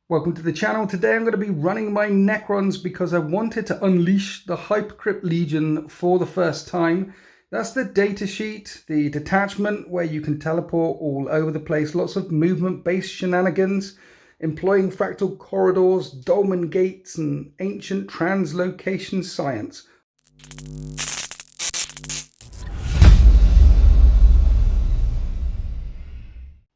Welcome to the channel. Today I'm going to be running my Necrons because I wanted to unleash the Hypercrypt Legion for the first time. That's the data sheet, the detachment where you can teleport all over the place, lots of movement-based shenanigans, employing fractal corridors, dolmen gates, and ancient translocation science.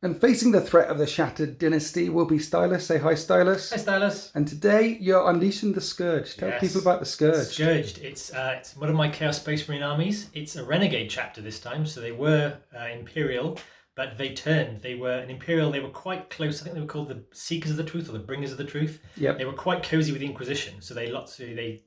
And facing the threat of the Shattered Dynasty will be Stylus. Say hi, Stylus. Hi, Stylus. And today you're unleashing the Scourged. Tell people about the Scourged. Scourged. It's one of my Chaos Space Marine armies. It's a Renegade chapter this time. So they were Imperial, but they turned. They were an Imperial. They were quite close. I think they were called the Seekers of the Truth or the Bringers of the Truth. Yep. They were quite cozy with the Inquisition. So they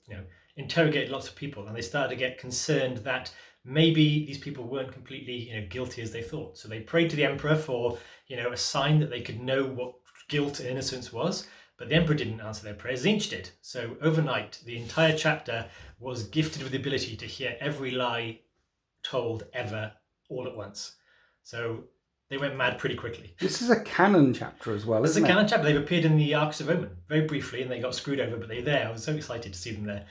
interrogated lots of people, and they started to get concerned that maybe these people weren't completely guilty as they thought. So they prayed to the Emperor for a sign that they could know what guilt and innocence was. But the Emperor didn't answer their prayers. Tzeentch did. So overnight, the entire chapter was gifted with the ability to hear every lie told ever all at once. So they went mad pretty quickly. This is a canon chapter as well, isn't it? It's a canon chapter. They've appeared in the Arcs of Omen very briefly, and they got screwed over, but they're there. I was so excited to see them there.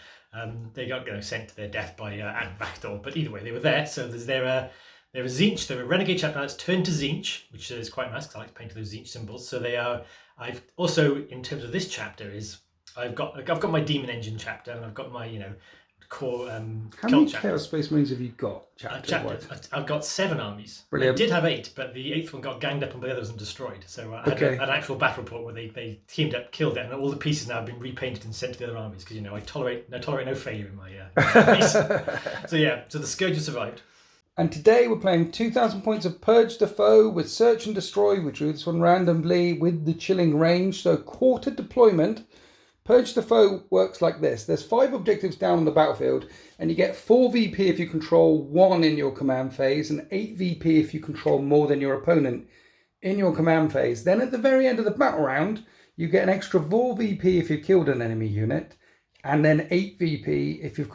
They got sent to their death by Vactor, but either way, they were there. So they're a Tzeentch. They're a Renegade chapter that's turned to Tzeentch, which is quite nice because I like to paint those Tzeentch symbols. So they are. I've also, in terms of this chapter, I've got my Demon Engine chapter, and I've got my core. How many Chaos Space Marines have you got? I've got 7 armies. Brilliant. I did have 8, but the 8th one got ganged up on by the others and destroyed. So I had an actual battle report where they teamed up, killed it, and all the pieces now have been repainted and sent to the other armies because I tolerate no failure in my armies. So the Scourge survived. And today we're playing 2,000 points of Purge the Foe with Search and Destroy. We drew this one randomly with the chilling range. So quarter deployment. Purge the Foe works like this. There's 5 objectives down on the battlefield, and you get 4 VP if you control 1 in your command phase, and 8 VP if you control more than your opponent in your command phase. Then at the very end of the battle round, you get an extra 4 VP if you've killed an enemy unit, and then 8 VP if you've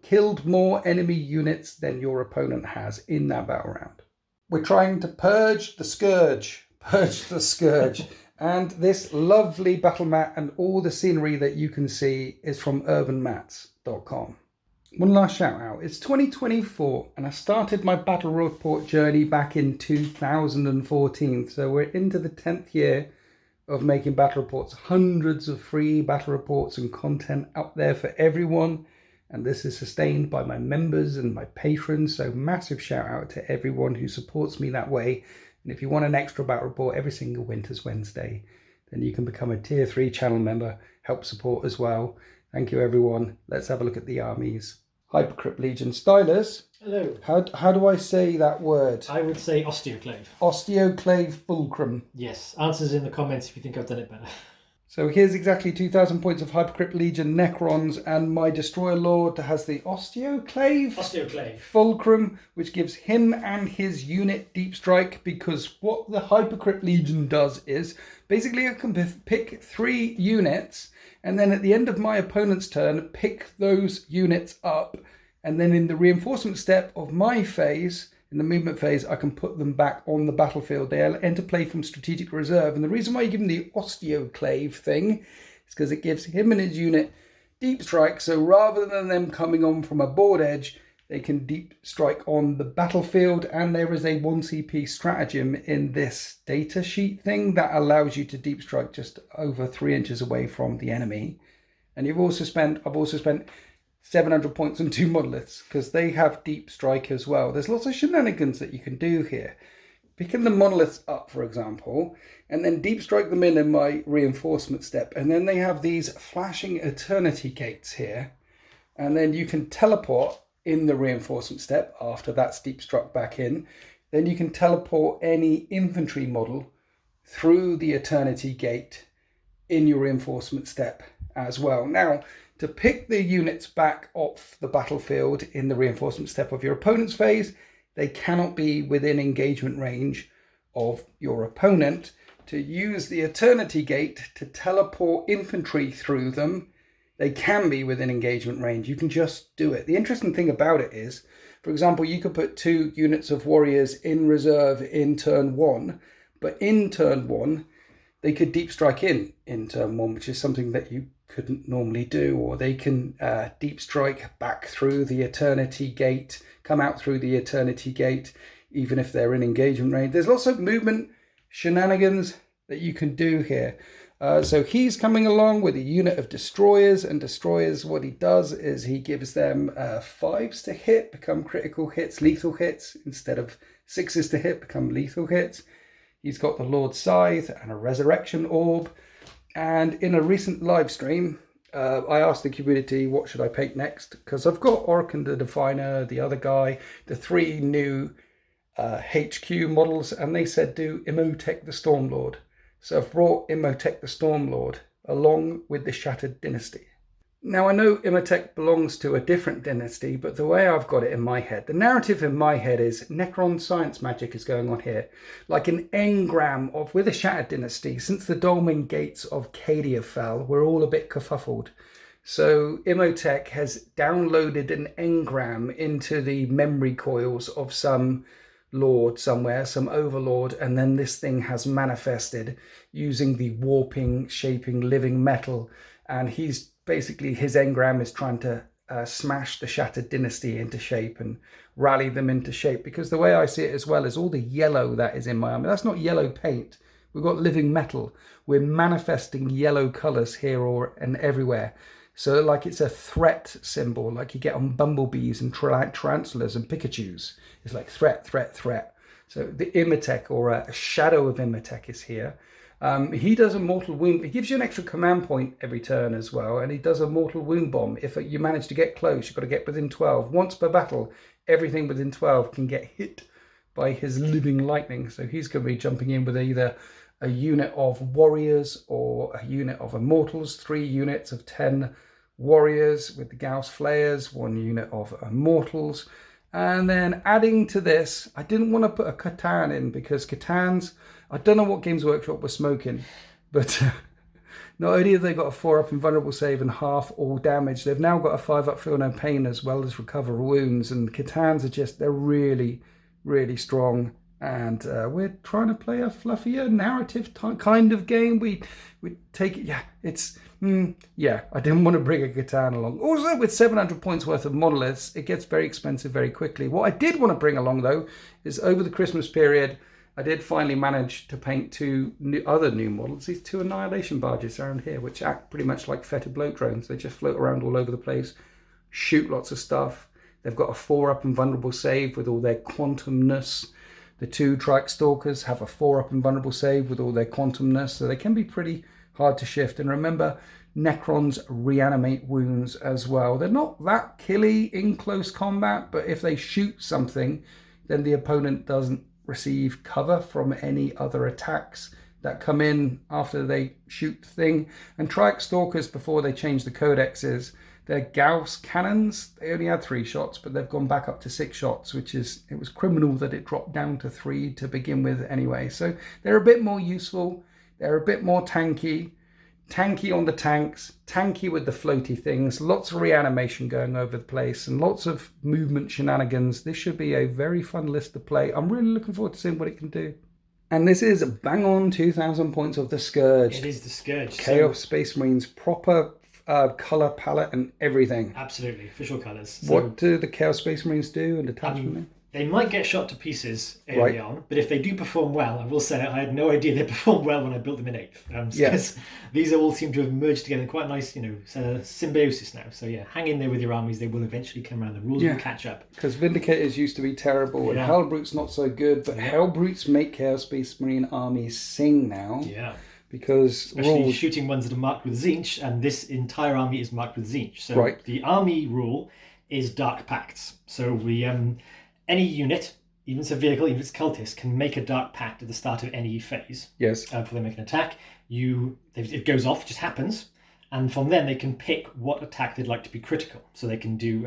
killed more enemy units than your opponent has in that battle round. We're trying to purge the Scourge. Purge the Scourge. And this lovely battle mat and all the scenery that you can see is from urbanmats.com. One last shout out. It's 2024 and I started my battle report journey back in 2014. So we're into the 10th year of making battle reports. Hundreds of free battle reports and content out there for everyone. And this is sustained by my members and my patrons. So massive shout out to everyone who supports me that way. And if you want an extra battle report every single Winter's Wednesday, then you can become a tier 3 channel member, help support as well. Thank you, everyone. Let's have a look at the armies. Hypercrypt Legion. Stylus. Hello. How do I say that word? I would say Osteoclave. Osteoclave Fulcrum. Yes. Answers in the comments if you think I've done it better. So here's exactly 2,000 points of Hypercrypt Legion Necrons, and my Destroyer Lord has the Osteoclave Fulcrum, which gives him and his unit deep strike, because what the Hypercrypt Legion does is, basically I can pick 3 units, and then at the end of my opponent's turn, pick those units up, and then in the reinforcement step of my phase, in the movement phase, I can put them back on the battlefield. They enter play from strategic reserve. And the reason why you give him the Osteoclave thing is because it gives him and his unit deep strike. So rather than them coming on from a board edge, they can deep strike on the battlefield. And there is a 1CP stratagem in this data sheet thing that allows you to deep strike just over 3 inches away from the enemy. And I've also spent 700 points on 2 monoliths because they have deep strike as well. There's lots of shenanigans that you can do here. Picking the monoliths up, for example, and then deep strike them in my reinforcement step. And then they have these flashing eternity gates here. And then you can teleport in the reinforcement step after that's deep struck back in. Then you can teleport any infantry model through the eternity gate in your reinforcement step as well. Now, to pick the units back off the battlefield in the reinforcement step of your opponent's phase, they cannot be within engagement range of your opponent. To use the Eternity Gate to teleport infantry through them, they can be within engagement range. You can just do it. The interesting thing about it is, for example, you could put 2 units of warriors in reserve in turn 1, but in turn 1, they could deep strike in turn 1, which is something that you couldn't normally do, or they can deep strike back through the Eternity Gate, come out through the Eternity Gate, even if they're in engagement range. There's lots of movement shenanigans that you can do here. So he's coming along with a unit of destroyers, and destroyers, what he does is he gives them 5s to hit, become critical hits, lethal hits, instead of 6s to hit, become lethal hits. He's got the Lord Scythe and a Resurrection Orb. And in a recent live stream, I asked the community, what should I paint next? Because I've got Orkan the Definer, the other guy, the 3 new HQ models, and they said do Imhotep the Stormlord. So I've brought Imhotep the Stormlord along with the Shattered Dynasty. Now I know Imhotep belongs to a different dynasty, but the way I've got it in my head, the narrative in my head is Necron science magic is going on here. Like an engram of, with the Shattered Dynasty, since the Dolmen Gates of Cadia fell, we're all a bit kerfuffled. So Imhotep has downloaded an engram into the memory coils of some lord somewhere, some overlord, and then this thing has manifested using the warping, shaping, living metal, and he's basically, his engram is trying to smash the Shattered Dynasty into shape and rally them into shape, because the way I see it as well is all the yellow that is in my army, that's not yellow paint, we've got living metal, we're manifesting yellow colours here or and everywhere. So like it's a threat symbol, like you get on bumblebees and tarantulas and Pikachus. It's like threat, threat, threat. So the Imhotep, or a shadow of Imhotep, is here. He does a mortal wound. He gives you an extra command point every turn as well, and he does a mortal wound bomb. If you manage to get close, you've got to get within 12. Once per battle, everything within 12 can get hit by his living lightning. So he's going to be jumping in with either a unit of warriors or a unit of immortals, 3 units of 10 warriors with the Gauss Flayers, 1 unit of immortals. And then adding to this, I didn't want to put a Catan in because Catans, I don't know what Games Workshop was smoking, but not only have they got a 4-up invulnerable save and half all damage, they've now got a 5-up feel no pain as well as recover wounds. And Catans are just, they're really, really strong. And we're trying to play a fluffier narrative kind of game. We take it, yeah, it's, yeah, I didn't want to bring a Catan along. Also, with 700 points worth of monoliths, it gets very expensive very quickly. What I did want to bring along, though, is over the Christmas period, I did finally manage to paint 2 other new models. These 2 Annihilation Barges around here, which act pretty much like fetid bloat drones. They just float around all over the place, shoot lots of stuff. They've got a 4-up invulnerable save with all their quantumness. The 2 Trike Stalkers have a 4-up invulnerable save with all their quantumness, so they can be pretty hard to shift. And remember, Necrons reanimate wounds as well. They're not that killy in close combat, but if they shoot something, then the opponent doesn't receive cover from any other attacks that come in after they shoot the thing. And Trike Stalkers, before they changed the codexes, they're Gauss cannons. They only had 3 shots, but they've gone back up to 6 shots, which is, it was criminal that it dropped down to 3 to begin with anyway. So they're a bit more useful. They're a bit more tanky. Tanky on the tanks, tanky with the floaty things, lots of reanimation going over the place, and lots of movement shenanigans. This should be a very fun list to play. I'm really looking forward to seeing what it can do. And this is bang on 2,000 points of the Scourged. It is the Scourged. Chaos Space Marines, proper colour palette and everything. Absolutely, official colours. So, what do the Chaos Space Marines do and attachment? They might get shot to pieces early on, but if they do perform well, I will say I had no idea they performed well when I built them in 8th. Because these all seem to have merged together in quite a nice, symbiosis now. So yeah, hang in there with your armies. They will eventually come around. The rules will catch up. Because Vindicators used to be terrible and Hellbrutes not so good, but Hellbrutes make Chaos Space Marine armies sing now. Yeah. Because especially shooting ones that are marked with Tzeentch, and this entire army is marked with Tzeentch. So the army rule is Dark Pacts. So we any unit, even if it's a vehicle, even if it's cultist, can make a Dark Pact at the start of any phase. Yes. Before they make an attack. It goes off, it just happens. And from then they can pick what attack they'd like to be critical. So they can do,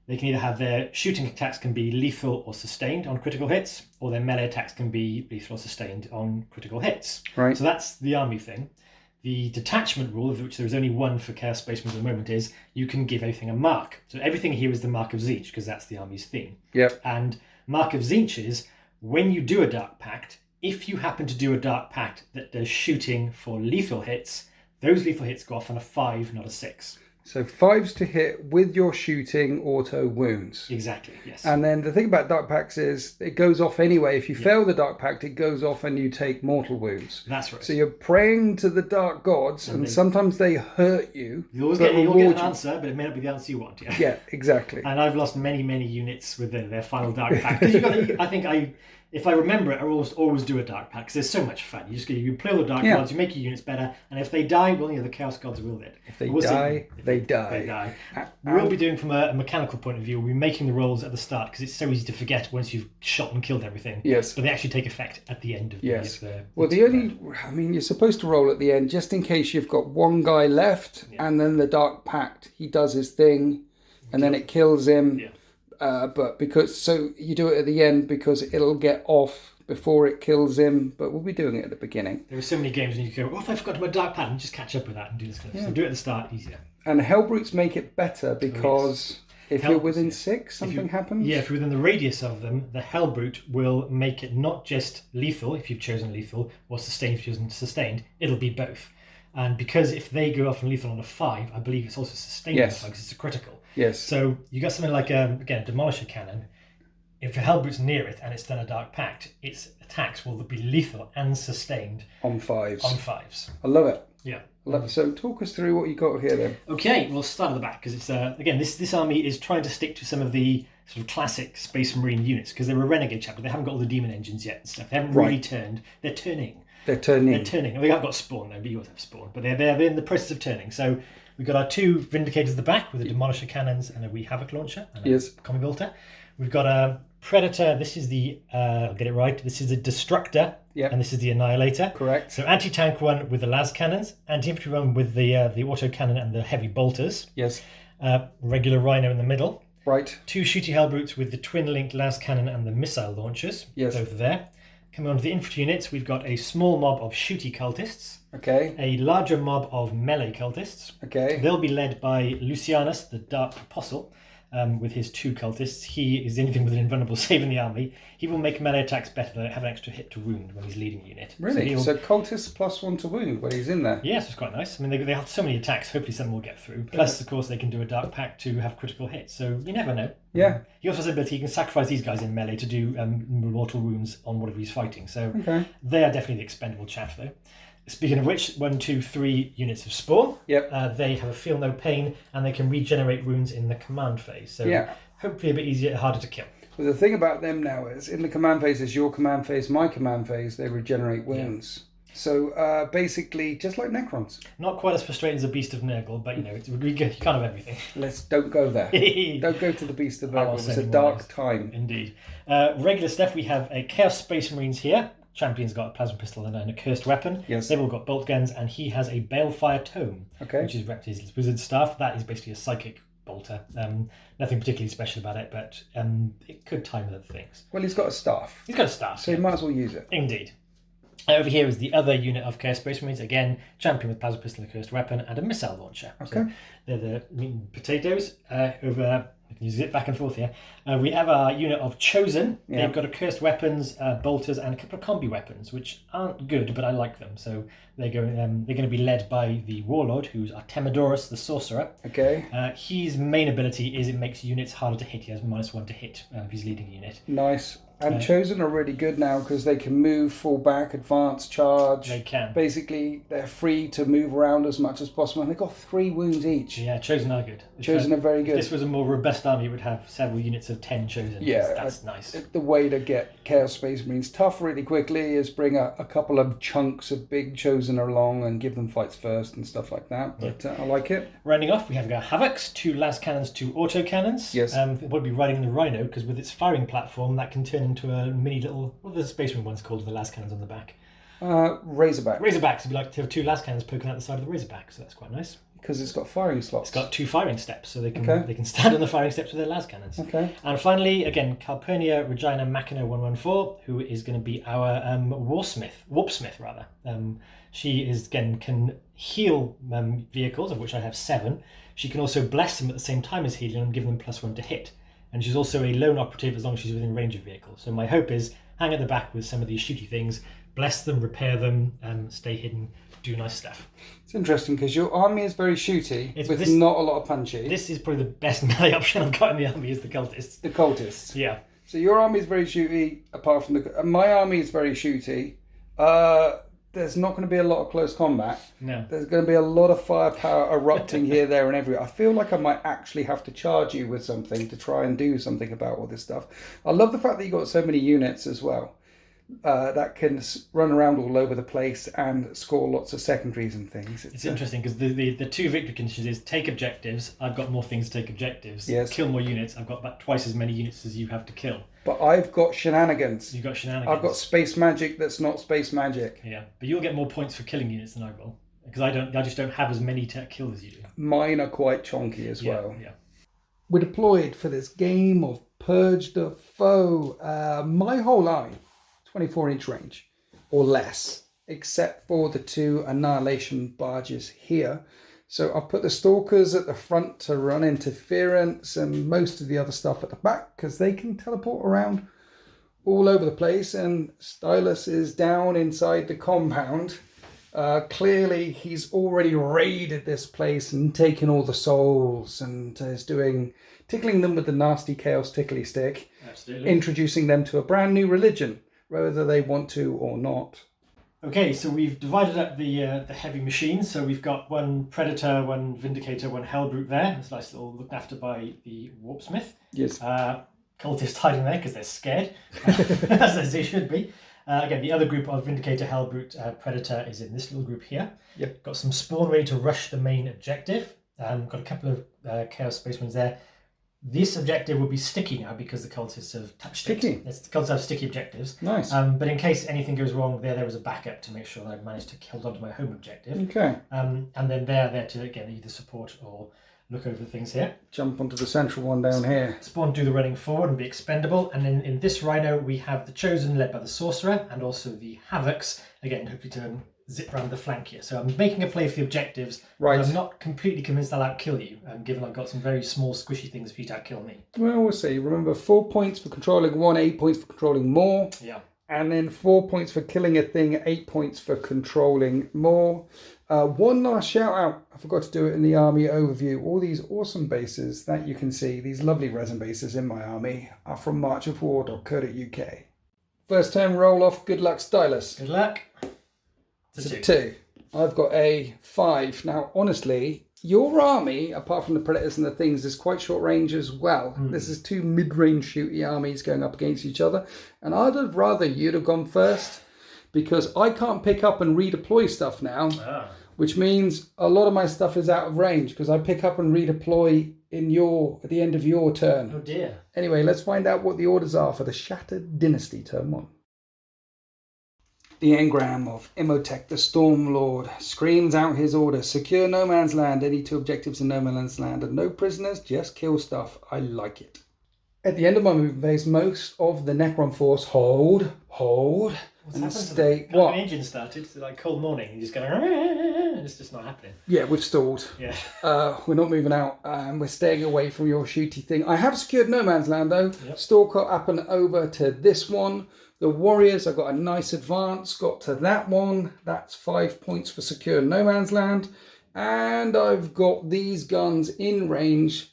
they can either have their shooting attacks can be lethal or sustained on critical hits, or their melee attacks can be lethal or sustained on critical hits. Right. So that's the army thing. The detachment rule, of which there is only one for Chaos Space Marines at the moment, is you can give everything a mark. So everything here is the Mark of Tzeentch, because that's the army's theme. Yep. And Mark of Tzeentch is, when you do a Dark Pact, if you happen to do a Dark Pact that does shooting for lethal hits, those lethal hits go off on a 5, not a 6. So 5s to hit with your shooting auto wounds. Exactly, yes. And then the thing about Dark Pacts is it goes off anyway. If you fail the Dark Pact, it goes off and you take mortal wounds. That's right. So you're praying to the Dark Gods, and sometimes they hurt you. You'll get an answer, but it may not be the answer you want. Yeah, yeah, exactly. And I've lost many units with their final Dark Pact. Because if I remember it, I always do a Dark Pact because it's so much fun. You play all the Dark Gods, you make your units better, and if they die, well, the Chaos Gods will dead. If they die, they die. We'll be doing from a mechanical point of view. We'll be making the rolls at the start because it's so easy to forget once you've shot and killed everything. Yes, but they actually take effect at the end of you're supposed to roll at the end just in case you've got one guy left, and then the Dark Pact, he does his thing, and then it kills him. Yeah. But you do it at the end because it'll get off before it kills him. But we'll be doing it at the beginning. There are so many games and you go, if I forgot my Dark Pact, and just catch up with that and do this kind of stuff. So do it at the start, easier. And Hellbrutes make it better because if you're within 6, something happens. Yeah, if you're within the radius of them, the Hellbrute will make it not just lethal if you've chosen lethal, or sustained if you've chosen sustained. It'll be both. And because if they go off and lethal on a 5, I believe it's also sustained on a 5 because it's a critical. Yes. So you got something like a Demolisher Cannon. If your Hellbrute's near it and it's done a Dark Pact, its attacks will be lethal and sustained on 5s. I love it. Yeah. So talk us through what you got here then. Okay, we'll start at the back because it's again this army is trying to stick to some of the sort of classic Space Marine units because they're a renegade chapter. They haven't got all the demon engines yet and stuff. They haven't really turned. They're turning. They're turning. We haven't got spawn though, but you always have spawn. But they're in the process of turning. So we've got our 2 Vindicators at the back with the Demolisher Cannons and a wee Havoc Launcher and a Combi Bolter. We've got a Predator. This is the I'll get it right. This is the Destructor. Yep. And this is the Annihilator. Correct. So anti-tank one with the las cannons, anti-infantry one with the auto cannon and the heavy bolters. Yes. Regular Rhino in the middle. Right. 2 shooty Hellbrutes with the twin-linked las cannon and the missile launchers. Yes. Both there. Coming on to the infantry units, we've got a small mob of shooty cultists. Okay. A larger mob of melee cultists. Okay. They'll be led by Lucianus, the Dark Apostle, with his 2 cultists. He is anything with an invulnerable save in the army. He will make melee attacks better. They have an extra hit to wound when he's leading a unit. Really? So cultists +1 to wound when he's in there? Yes, it's quite nice. I mean, they have so many attacks. Hopefully some will get through. Plus, of course, they can do a Dark Pact to have critical hits. So you never know. Yeah. He also has the ability he can sacrifice these guys in melee to do mortal wounds on whatever he's fighting. So they are definitely the expendable chaff, though. Speaking of which, 1, 2, 3 units of spawn. Yep. They have a feel no pain and they can regenerate wounds in the command phase. So hopefully a bit easier, harder to kill. Well, the thing about them now is in the command phase is your command phase, my command phase, they regenerate wounds. Yeah. So basically, just like Necrons. Not quite as frustrating as a Beast of Nurgle, but it's you can't have everything. Don't go there. Don't go to the Beast of Nurgle. It's a dark time. Indeed. Regular stuff, we have a Chaos Space Marines here. Champion's got a plasma pistol and a cursed weapon. Yes. They've all got bolt guns, and he has a Balefire Tome, which is his wizard staff. That is basically a psychic bolter. Nothing particularly special about it, but it could time with other things. Well, he's got a staff. So you might as well use it. Indeed. Over here is the other unit of Chaos Space Marines. Again, champion with plasma pistol and a cursed weapon and a missile launcher. Okay. So they're the meat and potatoes. Over I can use it back and forth here. We have our unit of Chosen. Yeah. They've got a cursed weapons, bolters, and a couple of combi weapons, which aren't good, but I like them. So they're going to be led by the Warlord, who's Artemidorus, the Sorcerer. Okay. His main ability is it makes units harder to hit. He has -1 to hit if he's leading a unit. Nice. And Chosen are really good now because they can move, fall back, advance, charge. They can. Basically, they're free to move around as much as possible. And they've got 3 wounds each. Yeah, Chosen are good. Chosen are very good. If this was a more robust army, it would have several units of 10 Chosen. Yeah. That's nice. The way to get Chaos Space Marines tough really quickly is bring a couple of chunks of big Chosen along and give them fights first and stuff like that. But I like it. Rounding off, we have our Havocs, 2 las cannons, 2 auto cannons. Yes. We'll be riding the Rhino because with its firing platform, that can turn into a mini little, what are the Space Marine ones called, the las cannons on the back? Razorback. Razorbacks would be like to have 2 las cannons poking out the side of the Razorback, so that's quite nice. Because it's got firing slots. It's got 2 firing steps, so they can stand on the firing steps with their las cannons. Okay. And finally, again, Calpurnia Regina Machina 114, who is going to be our Warpsmith rather. She is can heal vehicles, of which I have 7. She can also bless them at the same time as healing and give them +1 to hit. and she's also a lone operative as long as she's within range of vehicles. So my hope is hang at the back with some of these shooty things, bless them, repair them, stay hidden, do nice stuff. It's interesting because your army is very shooty, with not a lot of punchy. This is probably the best melee option I've got in the army is the cultists. The cultists. Yeah. So your army is very shooty, apart from my army is very shooty. There's not going to be a lot of close combat. No. There's going to be a lot of firepower erupting here, there, and everywhere. I feel like I might actually have to charge you with something to try and do something about all this stuff. I love the fact that you got so many units as well that can run around all over the place and score lots of secondaries and things. It's interesting because the two victory conditions is take objectives. I've got more things to take objectives. Yes. Kill more units. I've got about twice as many units as you have to kill. But I've got shenanigans. You've got shenanigans. I've got space magic that's not space magic. Yeah, but you'll get more points for killing units than I will because I just don't have as many to kill as you do. Mine are quite chonky as well. Yeah. We're deployed for this game of Purge the Foe. My whole army, 24-inch range or less, except for the 2 annihilation barges here. So I've put the stalkers at the front to run interference and most of the other stuff at the back because they can teleport around all over the place, and Stylus is down inside the compound. Clearly he's already raided this place and taken all the souls and is tickling them with the nasty chaos tickly stick. Absolutely. Introducing them to a brand new religion, whether they want to or not. Okay, so we've divided up the heavy machines. So we've got one Predator, one Vindicator, one Hellbrute there. It's nice little looked after by the Warpsmith. Yes. Cultists hiding there because they're scared, as they should be. Again, the other group of Vindicator, Hellbrute, Predator is in this little group here. Yep. Got some spawn ready to rush the main objective. Got a couple of Chaos Space Marines there. This objective will be sticky now because the cultists have touched sticky. it. The cultists have sticky objectives. Nice. But in case anything goes wrong, there was a backup to make sure that I've managed to hold on to my home objective. Okay. And then they're there to, again, either support or look over things here. Jump onto the central one down here. Spawn do the running forward and be expendable. And then in this Rhino, we have the Chosen led by the Sorcerer and also the Havocs, again, hopefully to zip around the flank here. So I'm making a play for the objectives. Right. But I'm not completely convinced I'll outkill you, given I've got some very small squishy things for you to outkill me. Well, we'll see. Remember, 4 points for controlling 1, 8 points for controlling more. Yeah. And then 4 points for killing a thing, 8 points for controlling more. One last shout out, I forgot to do it in the army overview. All these awesome bases that you can see, these lovely resin bases in my army, are from marchofwar.co.uk. First turn roll off, good luck Stylus. Good luck. It's a 2. I've got a 5. Now, honestly, your army, apart from the Predators and the things, is quite short range as well. This is 2 mid-range shooty armies going up against each other. And I'd have rather you'd have gone first because I can't pick up and redeploy stuff now, which means a lot of my stuff is out of range because I pick up and redeploy at the end of your turn. Oh dear. Anyway, let's find out what the orders are for the Shattered Dynasty turn 1. The engram of Imhotep the Stormlord screams out his order. Secure no man's land. Any 2 objectives in no man's land. And no prisoners, just kill stuff. I like it. At the end of my movement phase, most of the Necron force hold, What's and happened stay. to the What? engine started? It's like cold morning. You just go, and it's just not happening. Yeah, we've stalled. Yeah. We're not moving out. We're staying away from your shooty thing. I have secured no man's land though. Yep. Stalker up and over to this one. The warriors, I got a nice advance, got to that one. That's 5 points for secure no man's land. And I've got these guns in range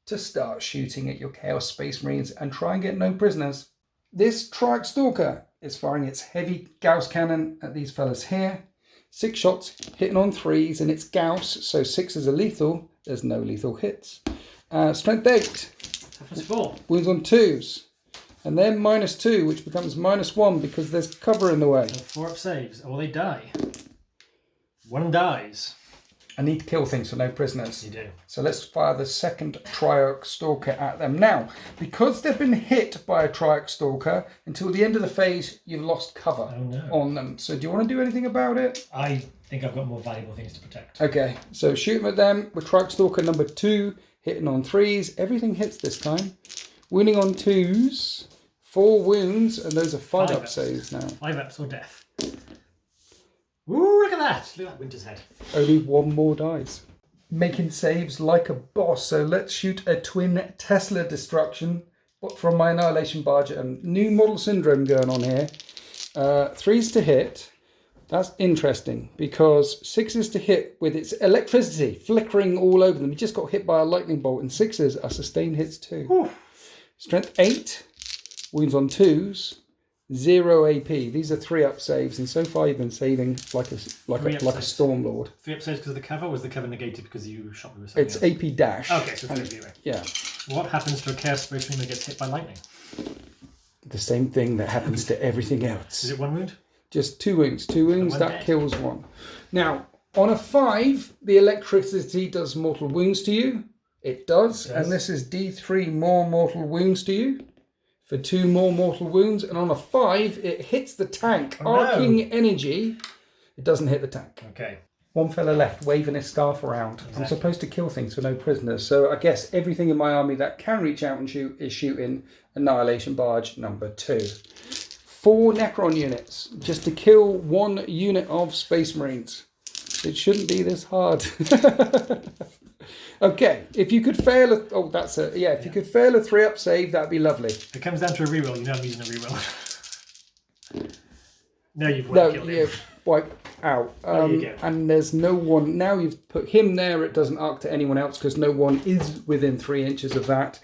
to start shooting at your Chaos Space Marines and try and get no prisoners. This Trike Stalker is firing its heavy Gauss cannon at these fellas here. 6 shots, hitting on 3s, and it's Gauss, so 6s are lethal. There's no lethal hits. Strength 8. Toughness 4. Wounds on 2s. And then -2, which becomes -1 because there's cover in the way. So 4 up saves. Oh, they die. 1 dies. I need to kill things for no prisoners. You do. So let's fire the second Triarch Stalker at them. Now, because they've been hit by a Triarch Stalker, until the end of the phase, you've lost cover on them. So do you want to do anything about it? I think I've got more valuable things to protect. Okay, so shoot them at them with Triarch Stalker number 2, hitting on 3s. Everything hits this time. Wounding on 2s. 4 wounds, and those are 5 up saves now. 5 ups or death. Ooh, look at that. Look at that Winter's Head. Only 1 more dies. making saves like a boss. So let's shoot a twin Tesla destruction from my Annihilation Barge. New model syndrome going on here. 3s to hit. That's interesting because 6s to hit with its electricity flickering all over them. You just got hit by a lightning bolt, and 6s are sustained hits too. Ooh. Strength 8, wounds on 2s, 0 AP. These are 3-up saves, and so far you've been saving like a Stormlord. 3-up saves because of the cover, or was the cover negated because you shot me with something It's else? AP dash. Okay, so 3 anyway. Yeah. What happens to a Chaos Space Marine that gets hit by lightning? The same thing that happens to everything else. Is it 1 wound? Just 2 wounds. 2 wounds, that kills 1. Now, on a 5, the electricity does mortal wounds to you. It does. And this is D3 more mortal wounds to you for 2 more mortal wounds. And on a 5, it hits the tank. Arcing energy. It doesn't hit the tank. Okay. One fella left waving his staff around. Exactly. I'm supposed to kill things for no prisoners. So I guess everything in my army that can reach out and shoot is shooting Annihilation Barge number 2. 4 Necron units just to kill 1 unit of Space Marines. It shouldn't be this hard. Okay, if you could fail a... Oh, that's a... Yeah, if you could fail a 3-up save, that'd be lovely. If it comes down to a reroll, you know I'm using a reroll. No, you've killed him. Wipe out. And there's no one... Now you've put him there, it doesn't arc to anyone else because no one is within 3 inches of that.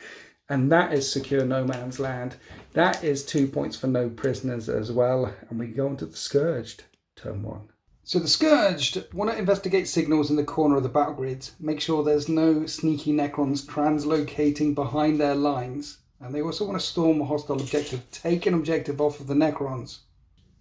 And that is secure no man's land. That is 2 points for no prisoners as well. And we go on to the Scourged, turn 1. So the Scourged want to investigate signals in the corner of the battle grids, make sure there's no sneaky Necrons translocating behind their lines, and they also want to storm a hostile objective, take an objective off of the Necrons.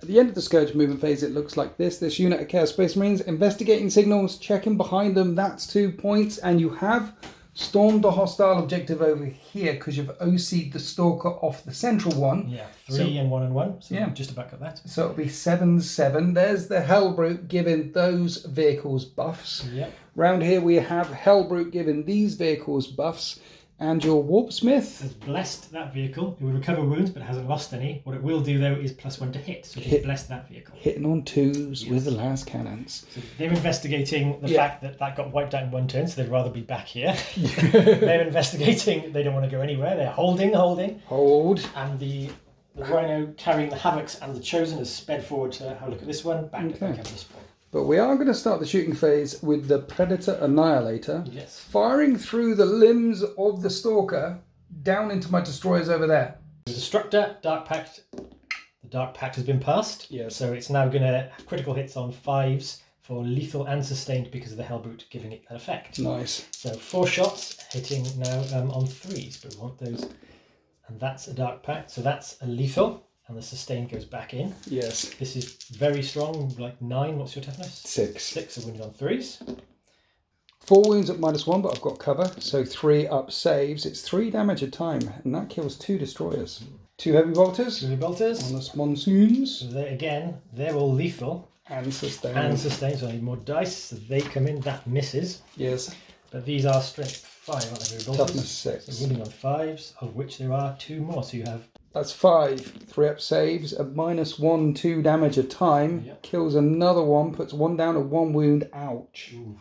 At the end of the Scourge movement phase, it looks like this. This unit of Chaos Space Marines investigating signals, checking behind them, that's 2 points, and you have stormed the hostile objective over here because you've OC'd the Stalker off the central one. Yeah, 3 and 1 and 1. So yeah, just about got that. So it'll be 7/7. There's the Hellbrute giving those vehicles buffs. Yep. Round here we have Hellbrute giving these vehicles buffs. And your Warpsmith has blessed that vehicle. It will recover wounds, but it hasn't lost any. What it will do, though, is +1 to hit. So it's blessed that vehicle. Hitting on 2s with the las cannons. So they're investigating the fact that got wiped out in 1 turn, so they'd rather be back here. They're investigating. They don't want to go anywhere. They're holding. Hold. And the Rhino carrying the Havocs and the Chosen has sped forward to have a look at this one. Back up this point. But we are going to start the shooting phase with the Predator Annihilator, firing through the limbs of the Stalker down into my destroyers over there. The Destructor, Dark Pact. The Dark Pact has been passed, so it's now going to have critical hits on 5s for lethal and sustained because of the Hellbrute giving it that effect. Nice. So 4 shots hitting now on 3s, but we want those. And that's a Dark Pact, so that's a lethal. And the sustain goes back in. Yes. This is very strong, like 9. What's your toughness? 6. 6 are wounded on 3s. 4 wounds at -1, but I've got cover. So 3-up saves. It's 3 damage a time, and that kills 2 destroyers. 2 heavy bolters. 2 heavy bolters. On the monsoons. So they're all lethal. And sustained. So I need more dice. So they come in. That misses. Yes. But these are strength 5, aren't they? Heavy bolters? Toughness 6. So wounding on 5s, of which there are 2 more. So you have... That's 5 3-up saves at -1, 2 damage a time. Kills another one, puts 1 down to 1 wound. Ouch. Ooh.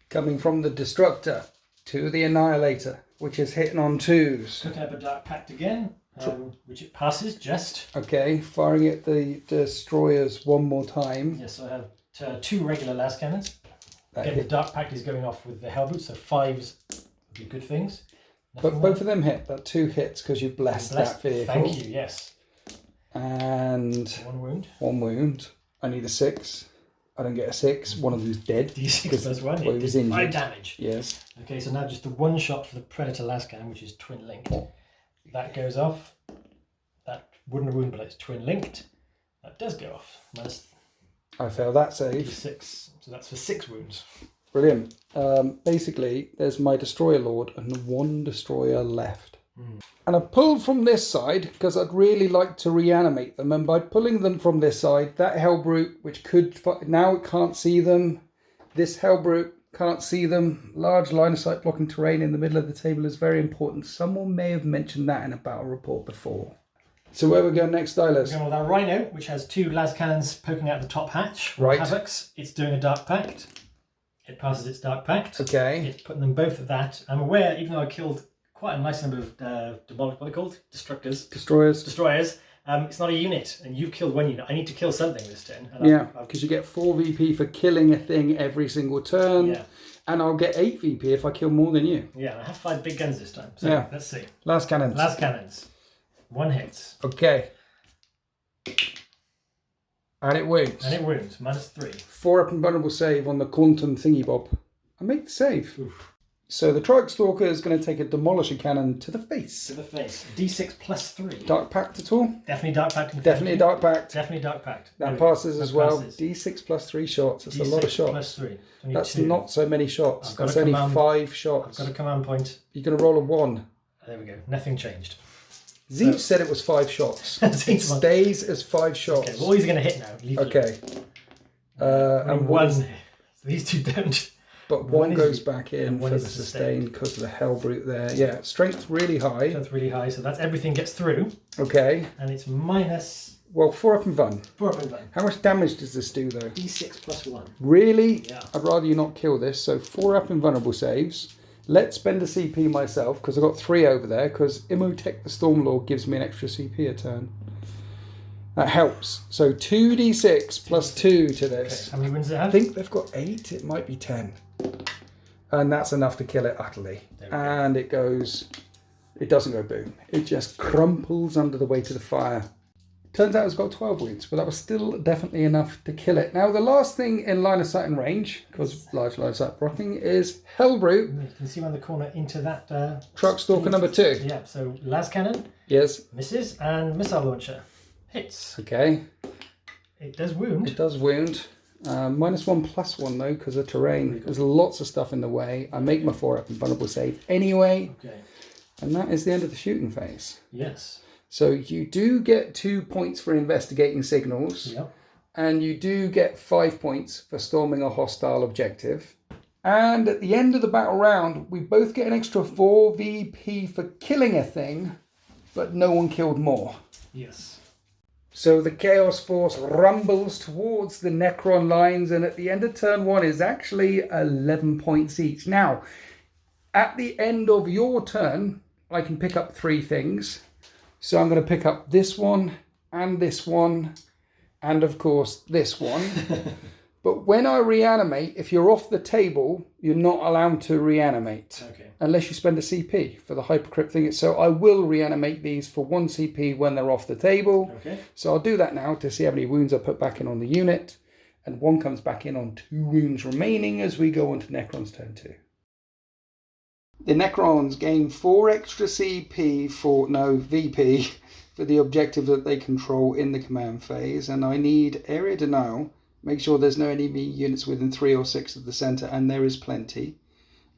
Coming from the Destructor to the Annihilator, which is hitting on 2s. Cooking up a Dark Pact again, which it passes just. Okay, firing at the Destroyers 1 more time. Yes, so I have 2 regular las cannons. Again, the Dark Pact is going off with the Hellbrute, so 5s would be good things. But both of them hit. That 2 hits because you blessed that vehicle. Thank you, yes. And 1 wound. 1 wound. I need a 6. I don't get a 6. One of them's dead. D6 plus 1. Well, it was did 5 damage. Yes. Okay, so now just the 1 shot for the Predator las cannon, which is twin linked. That goes off. That wouldn't wound, but it's twin linked. That does go off. I fail that save. D6. So that's for 6 wounds. Brilliant. Basically, there's my Destroyer Lord and 1 Destroyer left. And I pulled from this side because I'd really like to reanimate them. And by pulling them from this side, that Hellbrute, which could... Now it can't see them. This Hellbrute can't see them. Large line of sight blocking terrain in the middle of the table is very important. Someone may have mentioned that in a battle report before. So where we go next, Stylus? We're going with our Rhino, which has 2 las cannons poking out the top hatch. Right. Havocs. It's doing a Dark Pact. It passes its Dark Pact. Okay. It's putting them both at that. I'm aware, even though I killed quite a nice number of what are they called? Destructors. Destroyers. It's not a unit, and you've killed one unit. I need to kill something this turn. And Yeah, because you get 4 VP for killing a thing every single turn. Yeah. And I'll get 8 VP if I kill more than you. Yeah, I have 5 big guns this time. So yeah. Let's see. Last cannons. Last cannons. 1 hits. Okay. And it wounds. -3. 4 up and vulnerable save on the quantum thingy bob. I make the save. Oof. So the Trike Stalker is going to take a Demolisher Cannon to the face. D6 +3. Dark Pact at all? Definitely Dark Pact. Definitely a Dark Pact. Definitely Dark Pact. That passes as well. D6 +3 shots. That's a lot of shots. +3. That's not so many shots. That's only 5 shots. I've got a command point. You're going to roll a 1. There we go. Nothing changed. Zeech said it was 5 shots. It stays as 5 shots. Okay, well, he's going to hit now. Okay. And 1. So these two don't. But one goes back in for the sustain because of the Hellbrute there. Yeah, strength really high. So that's everything gets through. Okay. And it's minus... Well, 4 up and Vun. 4 up and Vun. How much damage does this do, though? D6 +1. Really? Yeah. I'd rather you not kill this. So 4 up and vulnerable saves. Let's spend a CP myself because I've got 3 over there because Imhotep the Stormlord gives me an extra CP a turn. That helps. So 2d6 +2 to this. Okay. How many wins does it have? I think they've got 8. It might be 10. And that's enough to kill it utterly. And it goes... It doesn't go boom. It just crumples under the weight of the fire. Turns out it's got 12 wounds, but that was still definitely enough to kill it. Now, the last thing in line of sight and range, because large line of sight blocking, is Hellbrute. You can see around the corner into that... Truck Stalker number 2. Yeah, so las cannon. Yes. Misses, and missile launcher. Hits. Okay. It does wound. It does wound. -1/+1 though, because of terrain. There's lots of stuff in the way. I make my 4 up and vulnerable save anyway. Okay. And that is the end of the shooting phase. Yes. So you do get 2 points for investigating signals. Yep. And you do get 5 points for storming a hostile objective. And at the end of the battle round, we both get an extra 4 VP for killing a thing, but no one killed more. Yes. So the Chaos Force rumbles towards the Necron lines, and at the end of turn 1 is actually 11 points each. Now, at the end of your turn, I can pick up 3 things. So I'm going to pick up this one, and of course this one. But when I reanimate, if you're off the table, you're not allowed to reanimate. Okay. Unless you spend a CP for the Hypercrypt thing. So I will reanimate these for 1 CP when they're off the table. Okay. So I'll do that now to see how many wounds I put back in on the unit. And 1 comes back in on 2 wounds remaining as we go on to Necron's turn 2. The Necrons gain 4 extra CP VP for the objective that they control in the command phase. And I need area denial. Make sure there's no enemy units within 3 or 6 of the centre, and there is plenty.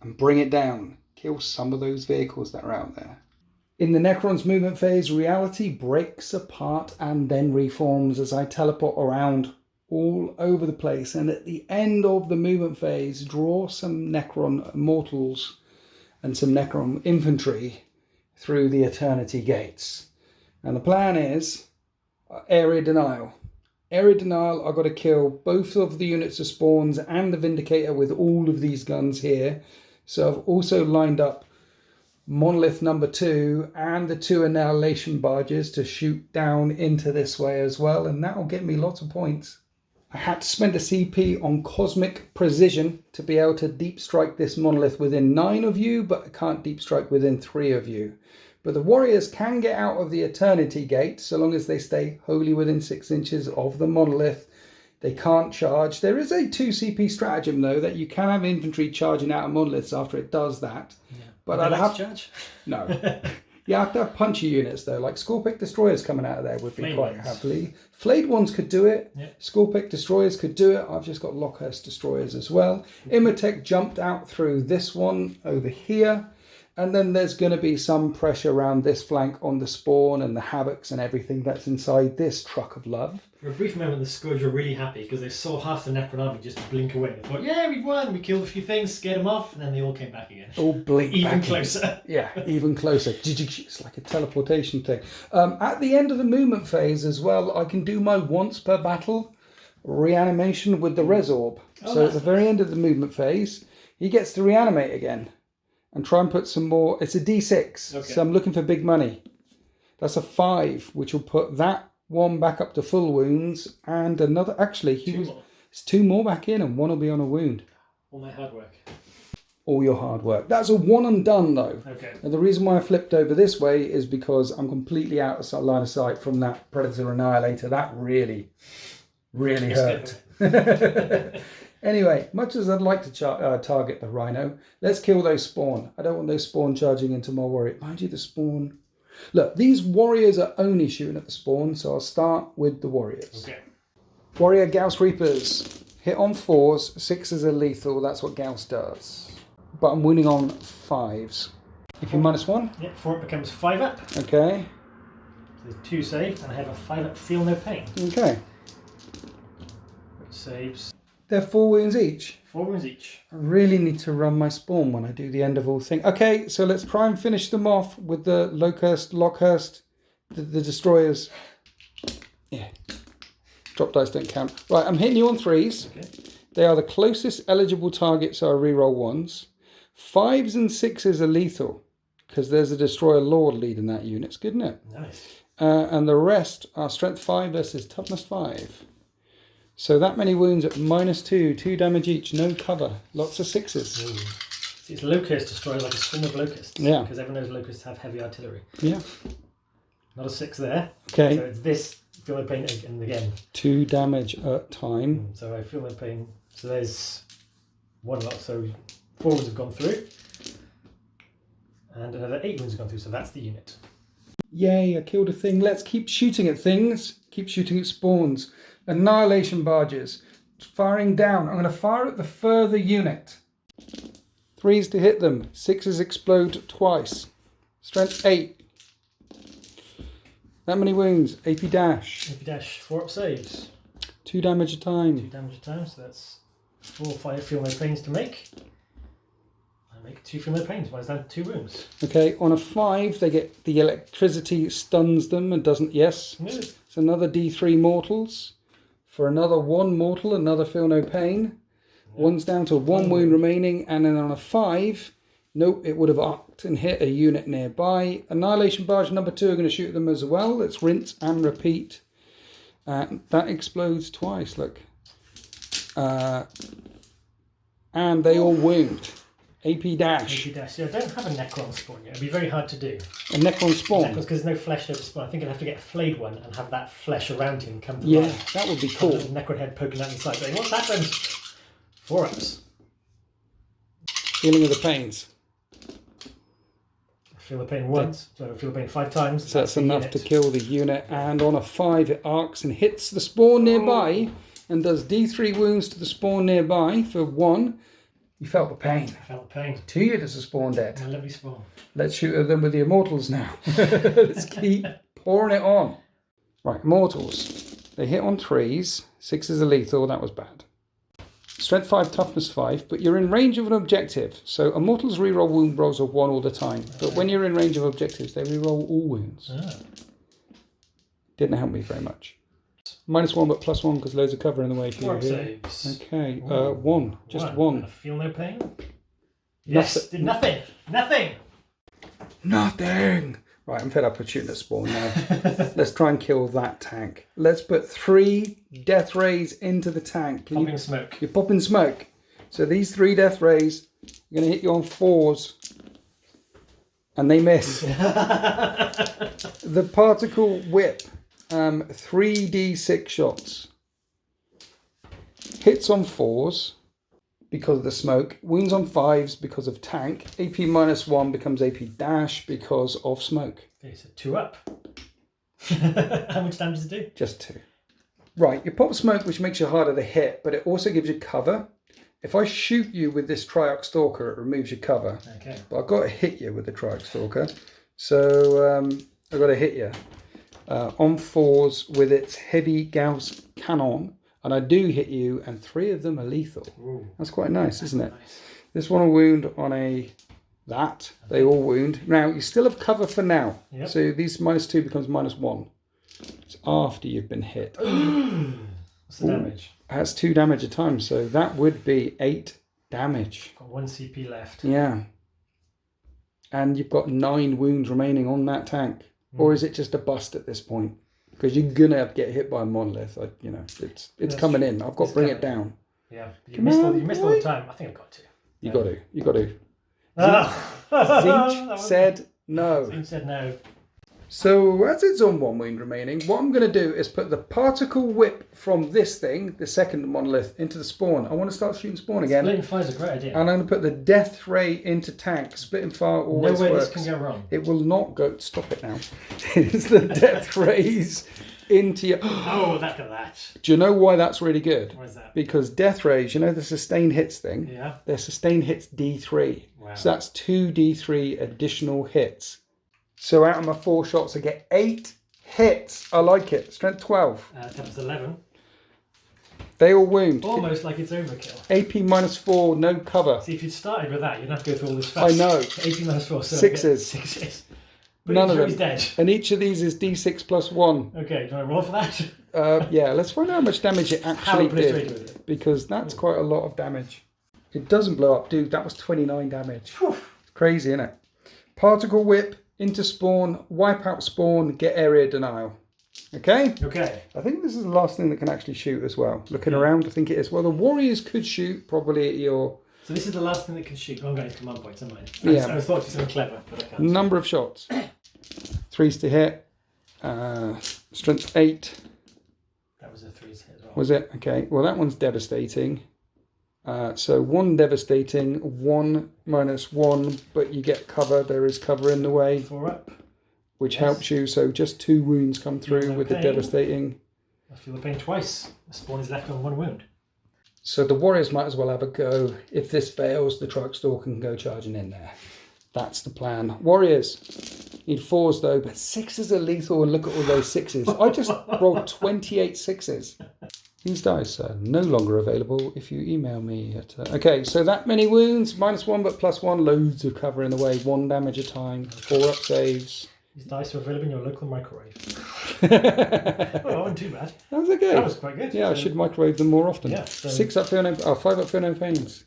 And bring it down. Kill some of those vehicles that are out there. In the Necron's movement phase, reality breaks apart and then reforms as I teleport around all over the place. And at the end of the movement phase, draw some Necron mortals and some Necron infantry through the Eternity Gates. And the plan is area denial. Area denial, I've got to kill both of the units of spawns and the Vindicator with all of these guns here. So I've also lined up Monolith number 2 and the 2 Annihilation Barges to shoot down into this way as well. And that will get me lots of points. I had to spend a CP on Cosmic Precision to be able to deep strike this Monolith within 9 of you, but I can't deep strike within 3 of you. But the warriors can get out of the Eternity Gate so long as they stay wholly within 6 inches of the Monolith. They can't charge. There is a 2 CP stratagem though that you can have infantry charging out of monoliths after it does that. Yeah. But I'd have to charge. No. You have to have punchy units though, like Scourged Destroyers coming out of there would be Flayed quite ones. Happily. Flayed ones could do it. Yeah. Scourged Destroyers could do it. I've just got Lockhurst Destroyers as well. Imhotep jumped out through this one over here. And then there's going to be some pressure around this flank on the spawn and the havocs and everything that's inside this truck of love. For a brief moment, the Scourge were really happy because they saw half the Necron army just blink away. They thought, yeah, we won, we killed a few things, scared them off, and then they all came back again. All blink even closer. Yeah, even closer. It's like a teleportation thing. At the end of the movement phase as well, I can do my once per battle reanimation with the Resorb. So at the very end of the movement phase, he gets to reanimate again and try and put some more. It's a D6, so I'm looking for big money. That's a 5, which will put that one back up to full wounds, and another. Actually, it's 2 more back in, and 1 will be on a wound. All my hard work. All your hard work. That's a 1 and done, though. Okay. And the reason why I flipped over this way is because I'm completely out of line of sight from that Predator Annihilator. That really hurt. Anyway, much as I'd like to target the Rhino, let's kill those spawn. I don't want those spawn charging into my warrior. Mind you, the spawn... Look, these warriors are only shooting at the spawn, so I'll start with the warriors. Okay. Warrior Gauss Reapers. Hit on 4s, 6s are lethal. That's what Gauss does. But I'm winning on 5s. If you -1? Yeah, 4 it becomes 5 up. Okay. So there's 2 saved, and I have a 5 up, feel no pain. Okay. Which saves... They're 4 wounds each. 4 wounds each. I really need to run my spawn when I do the end of all thing. Okay, so let's try and finish them off with the Lockhurst, the destroyers. Yeah. Drop dice don't count. Right, I'm hitting you on 3s. Okay. They are the closest eligible targets, so I reroll 1s. 5s and 6s are lethal, because there's a Destroyer Lord leading that unit. It's good, isn't it? Nice. And the rest are Strength 5 versus Toughness 5. So that many wounds at -2, 2 damage each, no cover, lots of 6s. Ooh. See, it's Locust Destroyer like a swarm of locusts. Yeah. Because everyone knows locusts have heavy artillery. Yeah. Not a 6 there. Okay. So it's this, feel no pain, and again. 2 damage at time. So I feel no pain. So there's 1 lot, so 4 wounds have gone through. And another 8 wounds have gone through, so that's the unit. Yay, I killed a thing. Let's keep shooting at things. Keep shooting at spawns. Annihilation barges. Firing down. I'm going to fire at the further unit. 3s to hit them. 6s explode twice. Strength 8. That many wounds. AP dash. AP dash, 4 up saves. 2 damage a 2 time. damage a time, so that's 4 or 5 feel no pains to make. I make 2 feel no pains, mine's down to 2 wounds. Okay, on a 5, they get the electricity stuns them and doesn't. Yes. No. It's another D3 mortals. For another 1 mortal, another feel no pain. No. 1's down to 1 wound remaining, and then on a 5, nope, it would have arced and hit a unit nearby. Annihilation barge number 2 are going to shoot them as well. Let's rinse and repeat. That explodes twice, look. And they all wound. AP dash. AP dash. Yeah, I don't have a Necron spawn yet. It'd be very hard to do. A Necron spawn? Necrons, because there's no flesh over spawn. I think I'd have to get a flayed one and have that flesh around him come to Yeah, life. that would be cool. A Necron head poking out the side. Going, what's happened? 4 ups. Healing of the pains. I feel the pain once, so I feel the pain 5 times. So that's enough to kill the unit. And on a 5, it arcs and hits the spawn nearby and does D3 wounds to the spawn nearby for 1. You felt the pain. I felt the pain. 2 units are spawn dead. My lovely spawn. Let's shoot at them with the Immortals now. Let's keep pouring it on. Right, Immortals. They hit on 3s. 6s are lethal. That was bad. Strength 5, Toughness 5, but you're in range of an objective. So Immortals reroll wound rolls of 1 all the time. But when you're in range of objectives, they reroll all wounds. Didn't help me very much. -1 but +1 because loads of cover in the way for you here. Saves. Okay, 1. Just 1. I feel no pain. Yes, did nothing. Nothing. Nothing. Right, I'm fed up with shooting at spawn now. Let's try and kill that tank. Let's put 3 death rays into the tank. Popping smoke. You're popping smoke. So these 3 death rays are going to hit you on 4s. And they miss. The particle whip. 3d6 shots. Hits on 4s because of the smoke. Wounds on 5s because of tank. AP -1 becomes AP dash because of smoke. Okay, so 2 up. How much damage does it do? Just 2. Right, you pop smoke, which makes you harder to hit, but it also gives you cover. If I shoot you with this Triarch Stalker, it removes your cover. Okay. But I've got to hit you with the Triarch Stalker. So I've got to hit you. On 4s with its heavy Gauss cannon, and I do hit you, and 3 of them are lethal. Ooh. That's quite nice, isn't it? Nice. This one will wound on a that. They all wound. Now you still have cover for now. Yep. So these -2 becomes -1. It's after you've been hit. What's the damage? Has 2 damage a time, so that would be 8 damage. Got 1 CP left. Yeah. And you've got 9 wounds remaining on that tank. Or is it just a bust at this point? Because you're going to get hit by a monolith. It's coming in. I've got to bring it down. Yeah. You missed all the time. I think I've got to. You got to. Oh. Zinch said no. Zinch said no. So as it's on 1 wound remaining, what I'm going to do is put the particle whip from this thing, the second monolith, into the spawn. I want to start shooting spawn again. Splitting fire is a great idea. And I'm going to put the death ray into tank. Splitting fire always works. No way this can go wrong. It will not go. Stop it now. It's the death rays into your. Oh, look at that. Do you know why that's really good? Why is that? Because death rays, you know the sustained hits thing? Yeah. Their sustained hits D3. Wow. So that's 2 D3 additional hits. So out of my 4 shots, I get 8 hits. I like it. Strength 12. Times 11. They all wound. Almost like it's overkill. AP -4, no cover. See, if you'd started with that, you'd have to go through all this fast. I know. AP -4. So 6s. 6s. But None of them. He's dead. And each of these is D6 +1. Okay, do you want to roll for that? Yeah, let's find out how much damage it actually did. With it. Because that's quite a lot of damage. It doesn't blow up. Dude, that was 29 damage. Whew. It's crazy, isn't it? Particle whip. Into spawn, wipe out spawn, get area denial. Okay? Okay. I think this is the last thing that can actually shoot as well. Looking around, I think it is. Well, the warriors could shoot probably at your... So this is the last thing that can shoot. Oh, I'm going to command points, am I? Yeah. I thought it was something clever, but I can't. Number of shots. 3s to hit. Strength 8. That was a 3s hit as well. Was it? Okay. Well, that one's devastating. So 1 devastating, 1 -1, but you get cover. There is cover in the way. 4 up. Which helps you. So just 2 wounds come through with the devastating. I feel the pain twice. The spawn is left on 1 wound. So the warriors might as well have a go. If this fails, the truck stalker can go charging in there. That's the plan. Warriors. Need 4s though, but 6s are lethal, and look at all those 6s. I just rolled 28 6s. These dice are no longer available if you email me at... Okay, so that many wounds, -1 but +1, loads of cover in the way, 1 damage a time, 4 up saves. These dice are available in your local microwave. Oh, that wasn't too bad. That was okay. That was quite good. Yeah, I should microwave them more often. Yeah, so... 6 up, 5 up, no pains.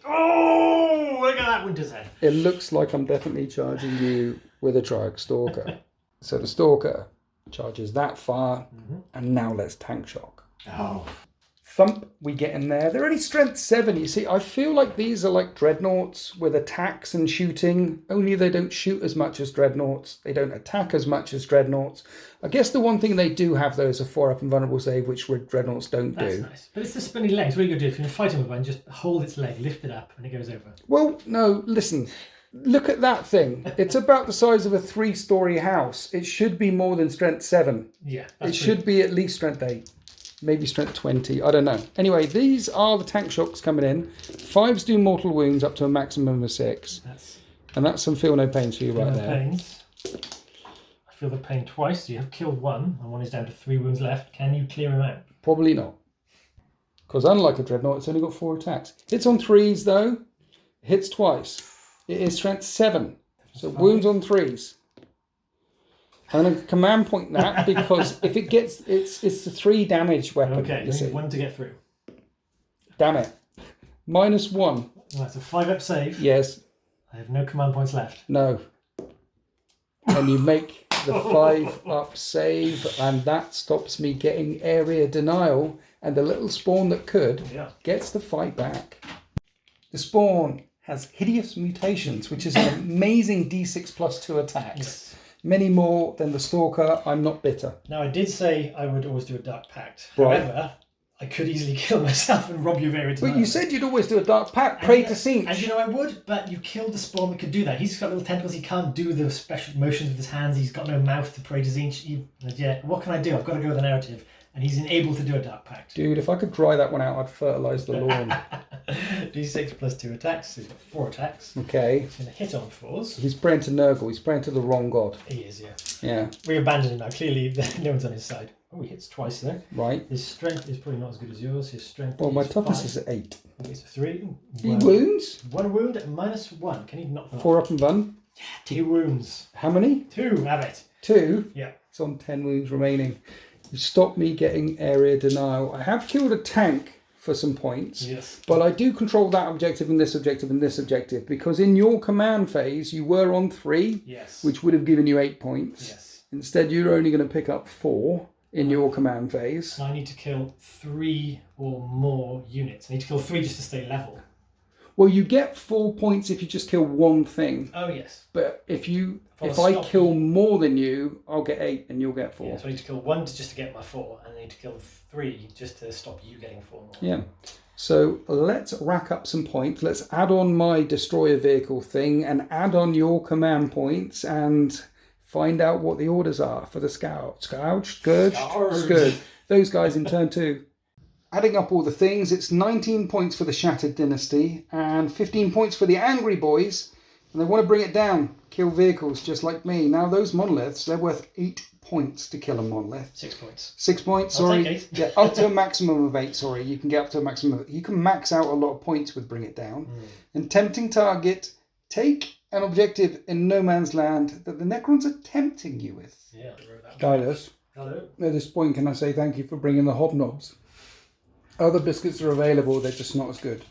Oh, look at that Winter's Head. It looks like I'm definitely charging you with a Triarch Stalker. So the Stalker charges that far, and now let's tank shock. Oh. Thump, we get in there. They're only strength 7. You see, I feel like these are like dreadnoughts with attacks and shooting, only they don't shoot as much as dreadnoughts. They don't attack as much as dreadnoughts. I guess the one thing they do have, though, is a 4-up invulnerable save, which dreadnoughts don't do. That's nice. But it's the spinny legs. What are you going to do? If you're fighting with one, just hold its leg, lift it up, and it goes over. Well, no, listen. Look at that thing. It's about the size of a 3-story house. It should be more than strength 7. Yeah. It should be at least strength 8. Maybe strength 20. I don't know. Anyway, these are the tank shocks coming in. 5s do mortal wounds up to a maximum of 6. And that's some feel no pains for you right there. Pains. I feel the pain twice. You have killed 1, and 1 is down to 3 wounds left. Can you clear him out? Probably not. Because unlike a dreadnought, it's only got 4 attacks. Hits on 3s though. Hits twice. It is strength 7. So wounds on 3s. I'm going to command point that because if it gets, it's a 3 damage weapon. Okay, you need 1 to get through. Damn it. -1. That's a 5-up save. Yes. I have no command points left. No. And you make the 5-up save, and that stops me getting area denial, and the little spawn that could gets to fight back. The spawn has hideous mutations, which is an amazing D6 +2 attack. Yes. Many more than the Stalker. I'm not bitter. Now, I did say I would always do a Dark Pact. Right. However, I could easily kill myself and rob you of area denial. But you said you'd always do a Dark Pact. Pray to Zinch. And you know I would, but you killed the spawn that could do that. He's got little tentacles. He can't do the special motions with his hands. He's got no mouth to pray to Zinch. Yeah, what can I do? I've got to go with the narrative. And he's unable to do a Dark Pact. Dude, if I could dry that one out, I'd fertilise the lawn. D6 +2 attacks. So he's got 4 attacks. Okay. He's going to hit on 4s. He's praying to Nurgle. He's praying to the wrong god. He is, yeah. Yeah. We abandoned him now. Clearly, no one's on his side. Oh, he hits twice there. Right. His strength is probably not as good as yours. His strength Well, my is toughness 5. is at 8. It's 3. He wounds? 1 wound at -1. Can he knock them 4 off? up and run? Yeah, 2 wounds. How many? 2, have it. 2? Yeah. It's on 10 wounds remaining. You stop me getting area denial. I have killed a tank for some points. Yes. But I do control that objective and this objective and this objective, because in your command phase you were on 3, Yes. which would have given you 8 points. Yes. Instead, you're only going to pick up 4 in your command phase. I need to kill 3 or more units. I need to kill 3 just to stay level. Well, you get 4 points if you just kill one thing. Oh, yes. But if I kill more than you, I'll get 8 and you'll get 4. Yeah, so I need to kill 1 just to get my 4, and I need to kill 3 just to stop you getting 4 more. Yeah. So let's rack up some points. Let's add on my destroyer vehicle thing and add on your command points and find out what the orders are for the Scourged. Those guys in turn 2. Adding up all the things, it's 19 points for the Shattered Dynasty and 15 points for the Angry Boys. And they want to bring it down, kill vehicles just like me. Now those monoliths, they're worth 8 points to kill a monolith. 6 points. 6 points, I'll sorry. take 8. Yeah, up to a maximum of 8, sorry. You can get up to a maximum of... You can max out a lot of points with Bring It Down. And tempting target, take an objective in no man's land that the Necrons are tempting you with. Yeah, I wrote that. Guidus. Hello. At this point, can I say thank you for bringing the hobnobs? Other biscuits are available, they're just not as good.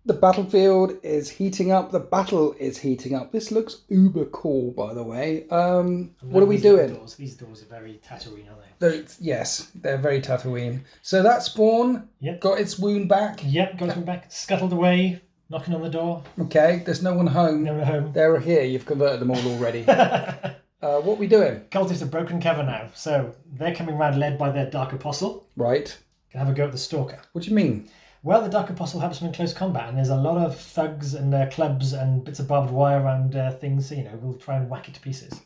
The battlefield is heating up. The battle is heating up. This looks uber cool, by the way. What are we doing? These doors are very Tatooine, aren't they? Yes, they're very Tatooine. So that spawn got its wound back. Yep, got it back. Scuttled away, knocking on the door. Okay, there's no one home. No one home. They're here. You've converted them all already. What are we doing? Cultists have broken cover now. So they're coming around led by their Dark Apostle. Right. Can have a go at the Stalker. What do you mean? Well, the Dark Apostle helps them in close combat, and there's a lot of thugs and clubs and bits of barbed wire and things, so, we'll try and whack it to pieces.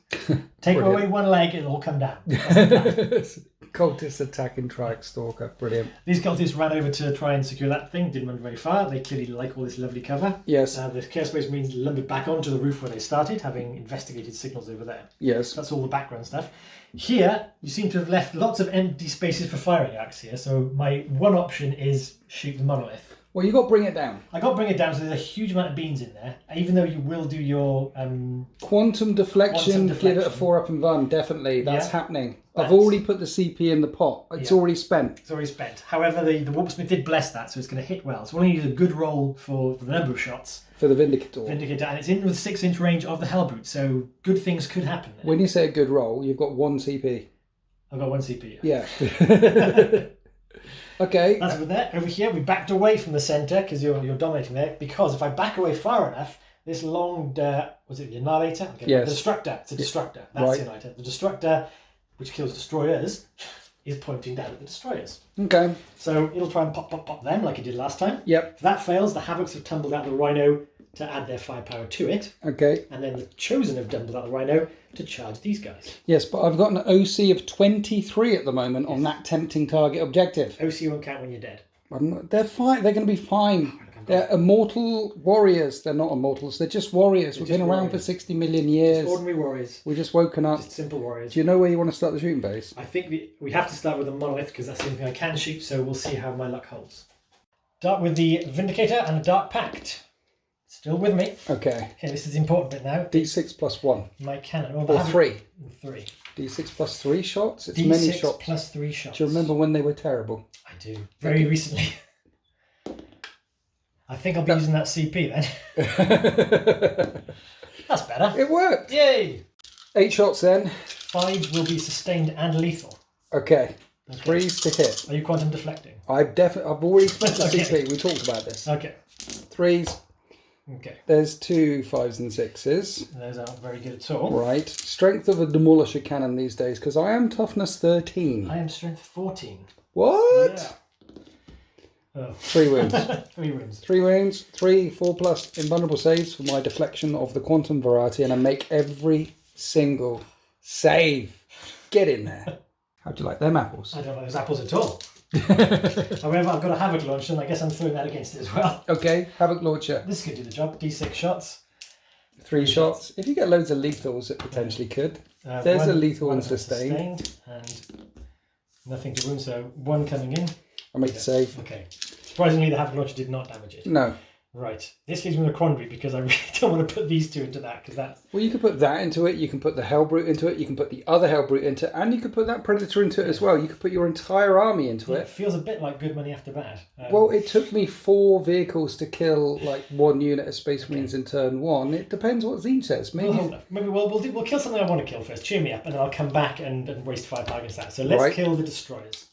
Take away one leg, it'll all come down. Cultists attacking Trike Stalker. Brilliant. These cultists ran over to try and secure that thing, didn't run very far. They clearly like all this lovely cover. Yes. The Chaos Space Marines lumbered back onto the roof where they started, having investigated signals over there. Yes. That's all the background stuff. Here, you seem to have left lots of empty spaces for firing arcs here, so my one option is shoot the monolith. Well, you got to Bring It Down. I got to Bring It Down, so there's a huge amount of beans in there, even though you will do your... Quantum deflection, give it a 4-up and run, definitely. That's happening. I've already put the CP in the pot. It's already spent. It's already spent. However, the Warpsmith did bless that, so it's going to hit well. So we only need a good roll for the number of shots. For the Vindicator. And it's in with 6-inch range of the Hellbrute, so good things could happen there. When you say a good roll, you've got 1 CP. I've got 1 CP. Yeah. Okay. That's over there. Over here, we backed away from the centre because you're dominating there. Because if I back away far enough, this long, was it the Annihilator? Okay. Yes. The Destructor. It's a Destructor. That's the Annihilator. The Destructor, which kills destroyers, is pointing down at the destroyers. Okay. So it'll try and pop them like it did last time. Yep. If that fails, the Havocs have tumbled out the Rhino to add their firepower to it. Okay. And then the Chosen have tumbled out the Rhino to charge these guys. Yes, but I've got an OC of 23 at the moment on that tempting target objective. OC won't count when you're dead. They're fine. They're going to be fine. They're immortal warriors. They're not immortals. They're just warriors. We've been around for 60 million years. Just ordinary warriors. We've just woken up. Just simple warriors. Do you know where you want to start the shooting base? I think we have to start with the Monolith because that's the only thing I can shoot, so we'll see how my luck holds. Start with the Vindicator and the Dark Pact. Still with me. Okay. Okay, this is the important bit now. D6 plus 1. My cannon. Or 3. 3. D6 plus 3 shots? It's D6 many shots. plus 3 shots. Do you remember when they were terrible? I do. Very recently. I think I'll be using that CP then. That's better. It worked. Yay! 8 shots then. 5 will be sustained and lethal. Okay. 3s to hit. Are you quantum deflecting? I've already spent the CP. We talked about this. Okay. 3s. Okay. There's 2 5s and 6s. Those aren't very good at all. Right. Strength of a demolisher cannon these days, because I am toughness 13. I am strength 14. What? Yeah. Oh. 3 wounds. 3 wounds. 3 wounds. 3 4+ invulnerable saves for my deflection of the quantum variety, and I make every single save. Get in there. How'd you like them apples? I don't like those apples at all. However, I've got a Havoc launcher, and I guess I'm throwing that against it as well. Okay, Havoc launcher. This could do the job. D6 shots. 3 shots. If you get loads of lethals, it potentially could. There's a lethal and sustained. And nothing to wound, so 1 coming in. I'll make the save. Okay. Surprisingly, the Havoc launcher did not damage it. No. Right. This leaves me with a quandary because I really don't want to put these two into that because that's... Well, you could put that into it, you can put the Hellbrute into it, you can put the other Hellbrute into it, and you could put that Predator into it as well. You could put your entire army into it. It feels a bit like good money after bad. Well, it took me 4 vehicles to kill like 1 unit of Space Marines in turn 1. It depends what Zine says. Maybe we'll kill something I want to kill first. Cheer me up, and then I'll come back and waste firepower against that. So let's kill the destroyers.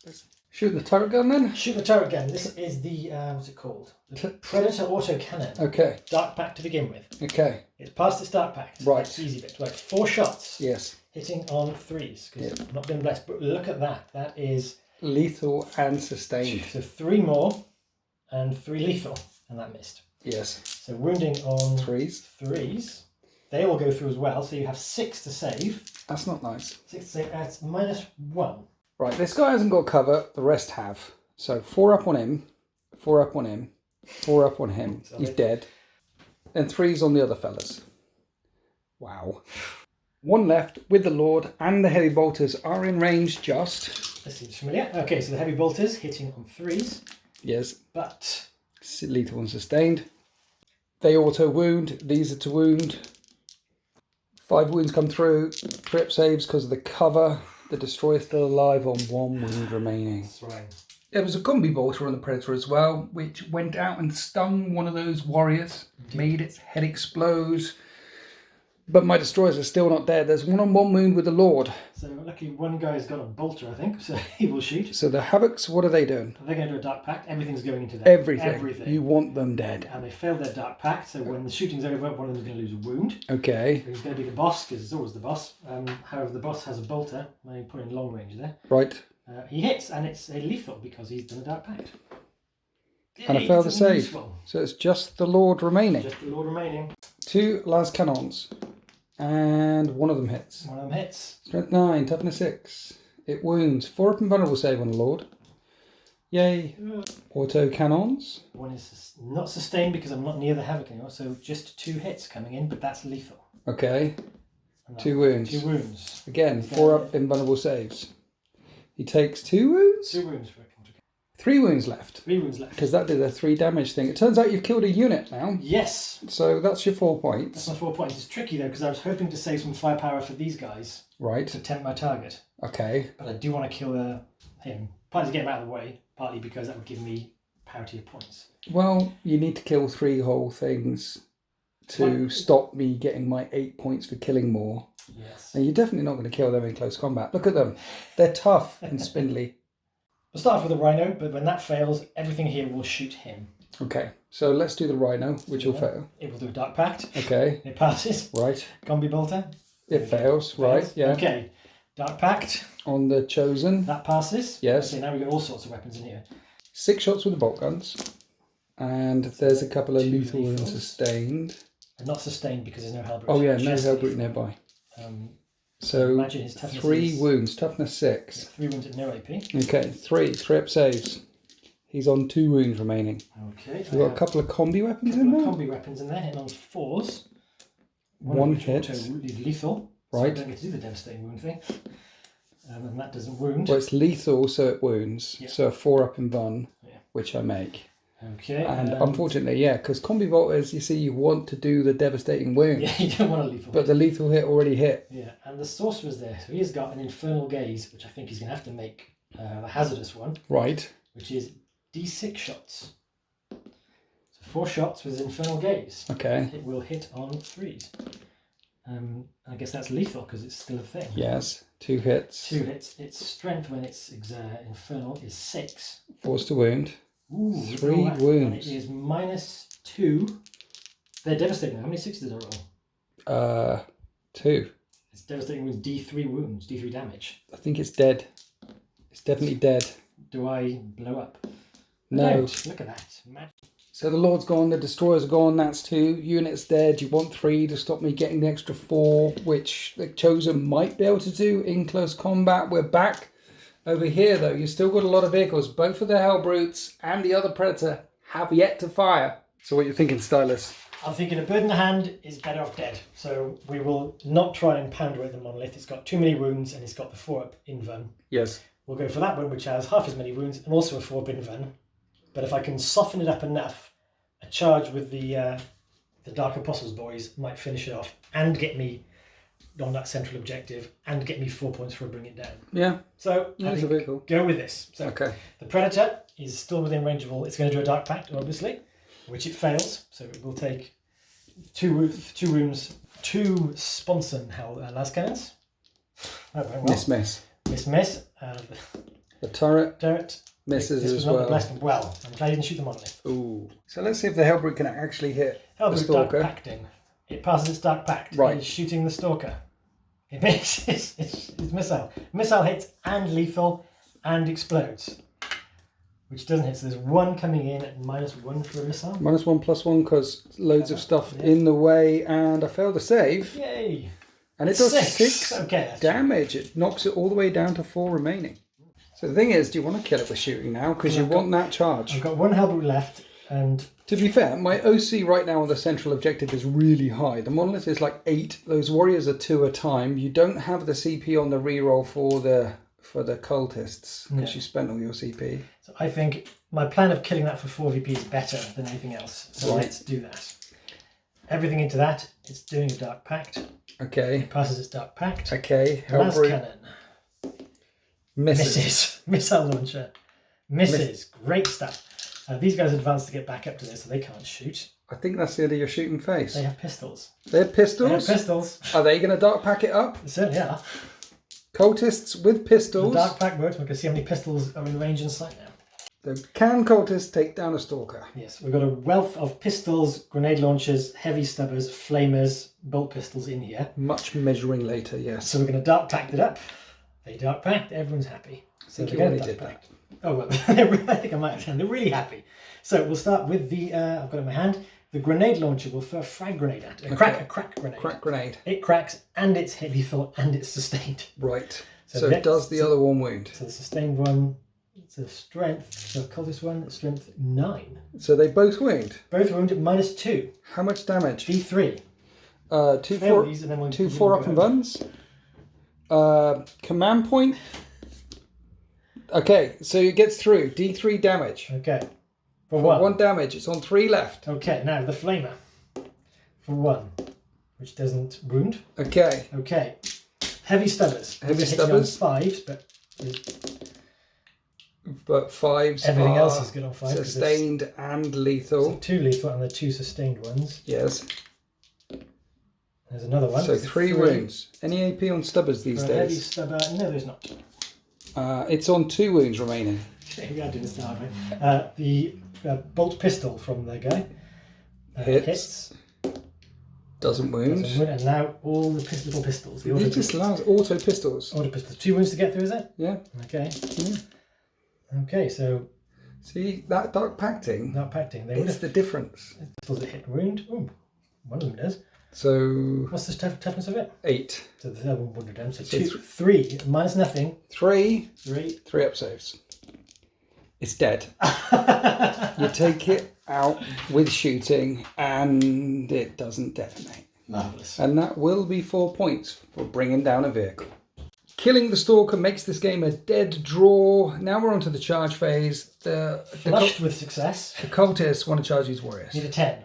Shoot the turret gun then? Shoot the turret gun. This is the, what's it called? The Predator Autocannon. Okay. Dark Pact to begin with. Okay. It's past its Dark Pact. Right. It's easy bit. Right, 4 shots. Yes. Hitting on 3s, because I've not been blessed. But look at that. That is... lethal and sustained. So 3 more and 3 lethal. And that missed. Yes. So wounding on 3s. They all go through as well. So you have 6 to save. That's not nice. 6 to save. That's -1. Right, this guy hasn't got cover, the rest have. So 4 up on him, 4 up on him, 4 up on him. He's dead. And 3's on the other fellas. Wow. 1 left with the Lord, and the heavy bolters are in range just. That seems familiar. Okay, so the heavy bolters hitting on 3s. Yes. But lethal and sustained. They auto wound. These are to wound. 5 wounds come through. Crit saves because of the cover. The destroyer still alive on 1 wound remaining. That's right. There was a combi bolter on the Predator as well, which went out and stung one of those warriors, made its head explode. But my destroyers are still not dead. There's 1 on 1 wound with the Lord. So luckily one guy's got a bolter, I think, so he will shoot. So the Havocs, what are they doing? They're going to do a Dark Pact. Everything's going into them. Everything. You want them dead. And they failed their Dark Pact, so when the shooting's over, one of them's going to lose a wound. Okay. He's going to be the boss, because it's always the boss. However, the boss has a bolter. I put in long range there. Right. He hits, and it's a lethal because he's done a Dark Pact. And I failed to save. So it's just the Lord remaining. Just the Lord remaining. 2 las cannons. And 1 of them hits. 1 of them hits. Strength 9, toughness 6. It wounds. 4 up and vulnerable save on the Lord. Yay. Auto cannons. 1 is not sustained because I'm not near the Havoc anymore, so just 2 hits coming in, but that's lethal. Okay. 2 wounds. 2 wounds. Again, 4 up invulnerable saves. He takes 2 wounds? 2 wounds for a 3 wounds left. 3 wounds left. Because that did a 3 damage thing. It turns out you've killed a unit now. Yes. So that's your 4 points. That's my 4 points. It's tricky though because I was hoping to save some firepower for these guys. Right. To tempt my target. Okay. But I do want to kill him. Partly to get him out of the way. Partly because that would give me parity of points. Well, you need to kill 3 whole things to stop me getting my 8 points for killing more. Yes. And you're definitely not going to kill them in close combat. Look at them. They're tough and spindly. We'll start off with a Rhino, but when that fails, everything here will shoot him. Okay, so let's do the Rhino, which will fail. It will do a Dark Pact. Okay. It passes. Right. Combi Bolter. It fails. Right, yeah. Okay. Dark Pact. On the Chosen. That passes. Yes. Okay, now we've got all sorts of weapons in here. 6 shots with the bolt guns. And there's a couple of 2 lethal and lethals. Sustained. And not sustained because there's no Hellbrute. Oh yeah, no Just Hellbrute lethal. nearby. So imagine his toughness 3 is- wounds, toughness 6. 3 wounds at no AP. Okay, 3 trip saves. He's on 2 wounds remaining. Okay. We've got a couple of combi weapons in there. Combi weapons in there, hitting on 4s. 1 of which hit. auto is lethal. So Right. I don't get to do the devastating wound thing. And that doesn't wound. Well, it's lethal, so it wounds. Yeah. So a 4 up in Vun, Yeah. which I make. Okay. And unfortunately, yeah, because combi bolters, you see, you want to do the devastating wound. Yeah, you don't want a lethal. But the lethal hit already hit. Yeah, and the sorcerer's there. So he's got an infernal gaze, which I think he's going to have to make a hazardous one, Right. which is D6 shots. So 4 shots with his infernal gaze. Okay. It will hit on 3s. I guess that's lethal because it's still a thing. Yes. 2 hits. 2 hits. Its strength when it's infernal is 6. Force to wound. Ooh, 3 roll that. wounds. And it is -2. They're devastating. How many 6s did I roll? 2. It's devastating with D3 wounds, D3 damage. I think it's dead. It's definitely dead. Do I blow up? No. I don't. Look at that. Magic. So the Lord's gone, the Destroyer's gone, that's 2. Units dead. You want 3 to stop me getting the extra 4, which the Chosen might be able to do in close combat. We're back. Over here, though, you've still got a lot of vehicles. Both of the Hellbrutes and the other Predator have yet to fire. So what are you thinking, Stylus? I'm thinking a bird in the hand is better off dead. So we will not try and pound away at the monolith. It's got too many wounds and it's got the 4-up invuln. Yes. We'll go for that one, which has half as many wounds and also a 4-up invuln. But if I can soften it up enough a charge with the Dark Apostles boys might finish it off and get me on that central objective and get me 4 points for bring it down. Yeah. So I That's a bit cool. go with this. So Okay. the Predator is still within range of all. It's going to do a Dark Pact, obviously, which it fails. So it will take two rooms, 2 Sponson las cannons. Oh, very well. Miss. Miss. The turret Turret. misses This as was not the well. blessed one. Well, I'm glad I didn't shoot the monolith. Ooh. So let's see if the Hellbrute can actually hit the Hellbrute Dark Stalker. Pacting. It passes its Dark Pact. Right. It's shooting the Stalker. It misses. It's missile. Missile hits and lethal and explodes. Which doesn't hit. So there's 1 coming in at -1 for a missile. -1/+1 because loads of stuff in the way, and I failed the save. Yay! And it does 6. 6 Okay. damage. It knocks it all the way down to 4 remaining. So the thing is, do you want to kill it with shooting now? Because you want that charge. I've got 1 Hellbrute left, and To be fair, my OC right now on the central objective is really high. The monolith is like 8. Those warriors are 2 a time. You don't have the CP on the reroll for the cultists because you spent all your CP. so I think my plan of killing that for 4 VP is better than anything else. So Right. let's do that. Everything into that. It's doing a Dark Pact. Okay. It passes its Dark Pact. Okay. Las Hellbrute cannon. misses. Missile launcher. Misses. Great stuff. These guys advance to get back up to this, so they can't shoot. I think that's the end of your shooting phase. They have pistols. They're pistols. They have pistols. Are they going to dark pack it up? They certainly are. Cultists with pistols. The Dark Pact works. We can see how many pistols are in range and sight now. So can cultists take down a stalker? Yes, we've got a wealth of pistols, grenade launchers, heavy stubbers, flamers, bolt pistols in here. Much measuring later, yes. So we're going to Dark Pact it up. They Dark Pact, everyone's happy. So I think they're you gonna already Dark did Pact. Oh, well, I think I might have done. They're really happy. So we'll start with the, I've got it in my hand, the grenade launcher will throw a frag grenade at it. A crack grenade. Crack grenade. It cracks, and it's heavy full, and it's sustained. Right. So So does the other one wound? So the sustained one, it's a strength, so cultist one, strength 9. So they both wound. Both wound at -2. How much damage? D3. 2 Fail 4 these and then we'll 2 4 up and buns. Command point. Okay, so it gets through. D3 damage. Okay. For For 1. 1 damage. It's on 3 left. Okay, now the flamer. For 1, which doesn't wound. Okay. Okay. Heavy stubbers. Heavy These are hitting on stubbers. 5s, but But 5s everything are else is good on 5. 'cause sustained and there's lethal. 2 lethal and the 2 sustained ones. Yes. There's another one. So 3 wounds. Any AP on stubbers these For a heavy days? stubber. No, there's not. It's on 2 wounds remaining. We are doing this the hard way. The bolt pistol from the guy Hits. Doesn't wound. And now all the little pistols. The It just allows auto pistols. auto pistols. 2 wounds to get through, is it? Yeah. Okay. Okay, so See, that dark pacting, not pacting. They would it's have the difference. pistols that hit wound. Ooh, one of them does. So What's the toughness of it? 8. So the third one would have done. So, So 2, 3 minus nothing. 3. 3. 3 up saves. It's dead. You take it out with shooting and it doesn't detonate. Marvellous. And that will be 4 points for bringing down a vehicle. Killing the Stalker makes this game a dead draw. Now we're on to the charge phase. Flushed with success. The cultists want to charge these warriors. Need a 10.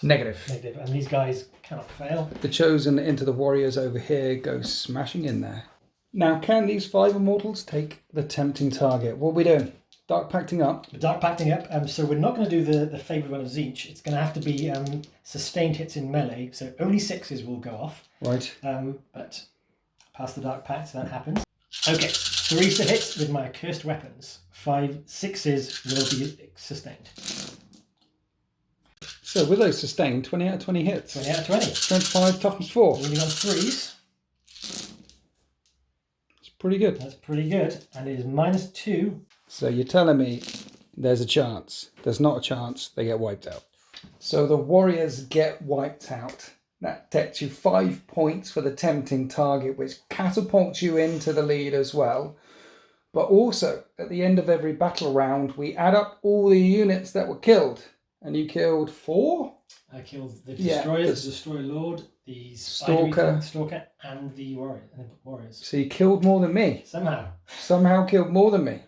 Negative. Negative. And these guys cannot fail. The chosen into the warriors over here go smashing in there. Now, can these 5 immortals take the tempting target? What are we doing? Dark pacting up. Dark pacting up. So we're not going to do the favoured one of each. It's going to have to be sustained hits in melee. So only 6s will go off. Right. But past the dark pact, so that happens. Okay, 3 to hit with my accursed weapons. 5 6s will be sustained. So with those sustained, 20 out of 20 hits. 20 out of 20. Strength 5, toughness 4. Leaning on 3s. It's pretty good. That's pretty good. And it is -2. So you're telling me there's a chance. There's not a chance. They get wiped out. So the warriors get wiped out. That takes you 5 points for the tempting target, which catapults you into the lead as well. But also, at the end of every battle round, we add up all the units that were killed. And you killed 4? I killed the destroyers, the destroyer lord, the stalker, and the warriors. So you killed more than me. Somehow Killed more than me.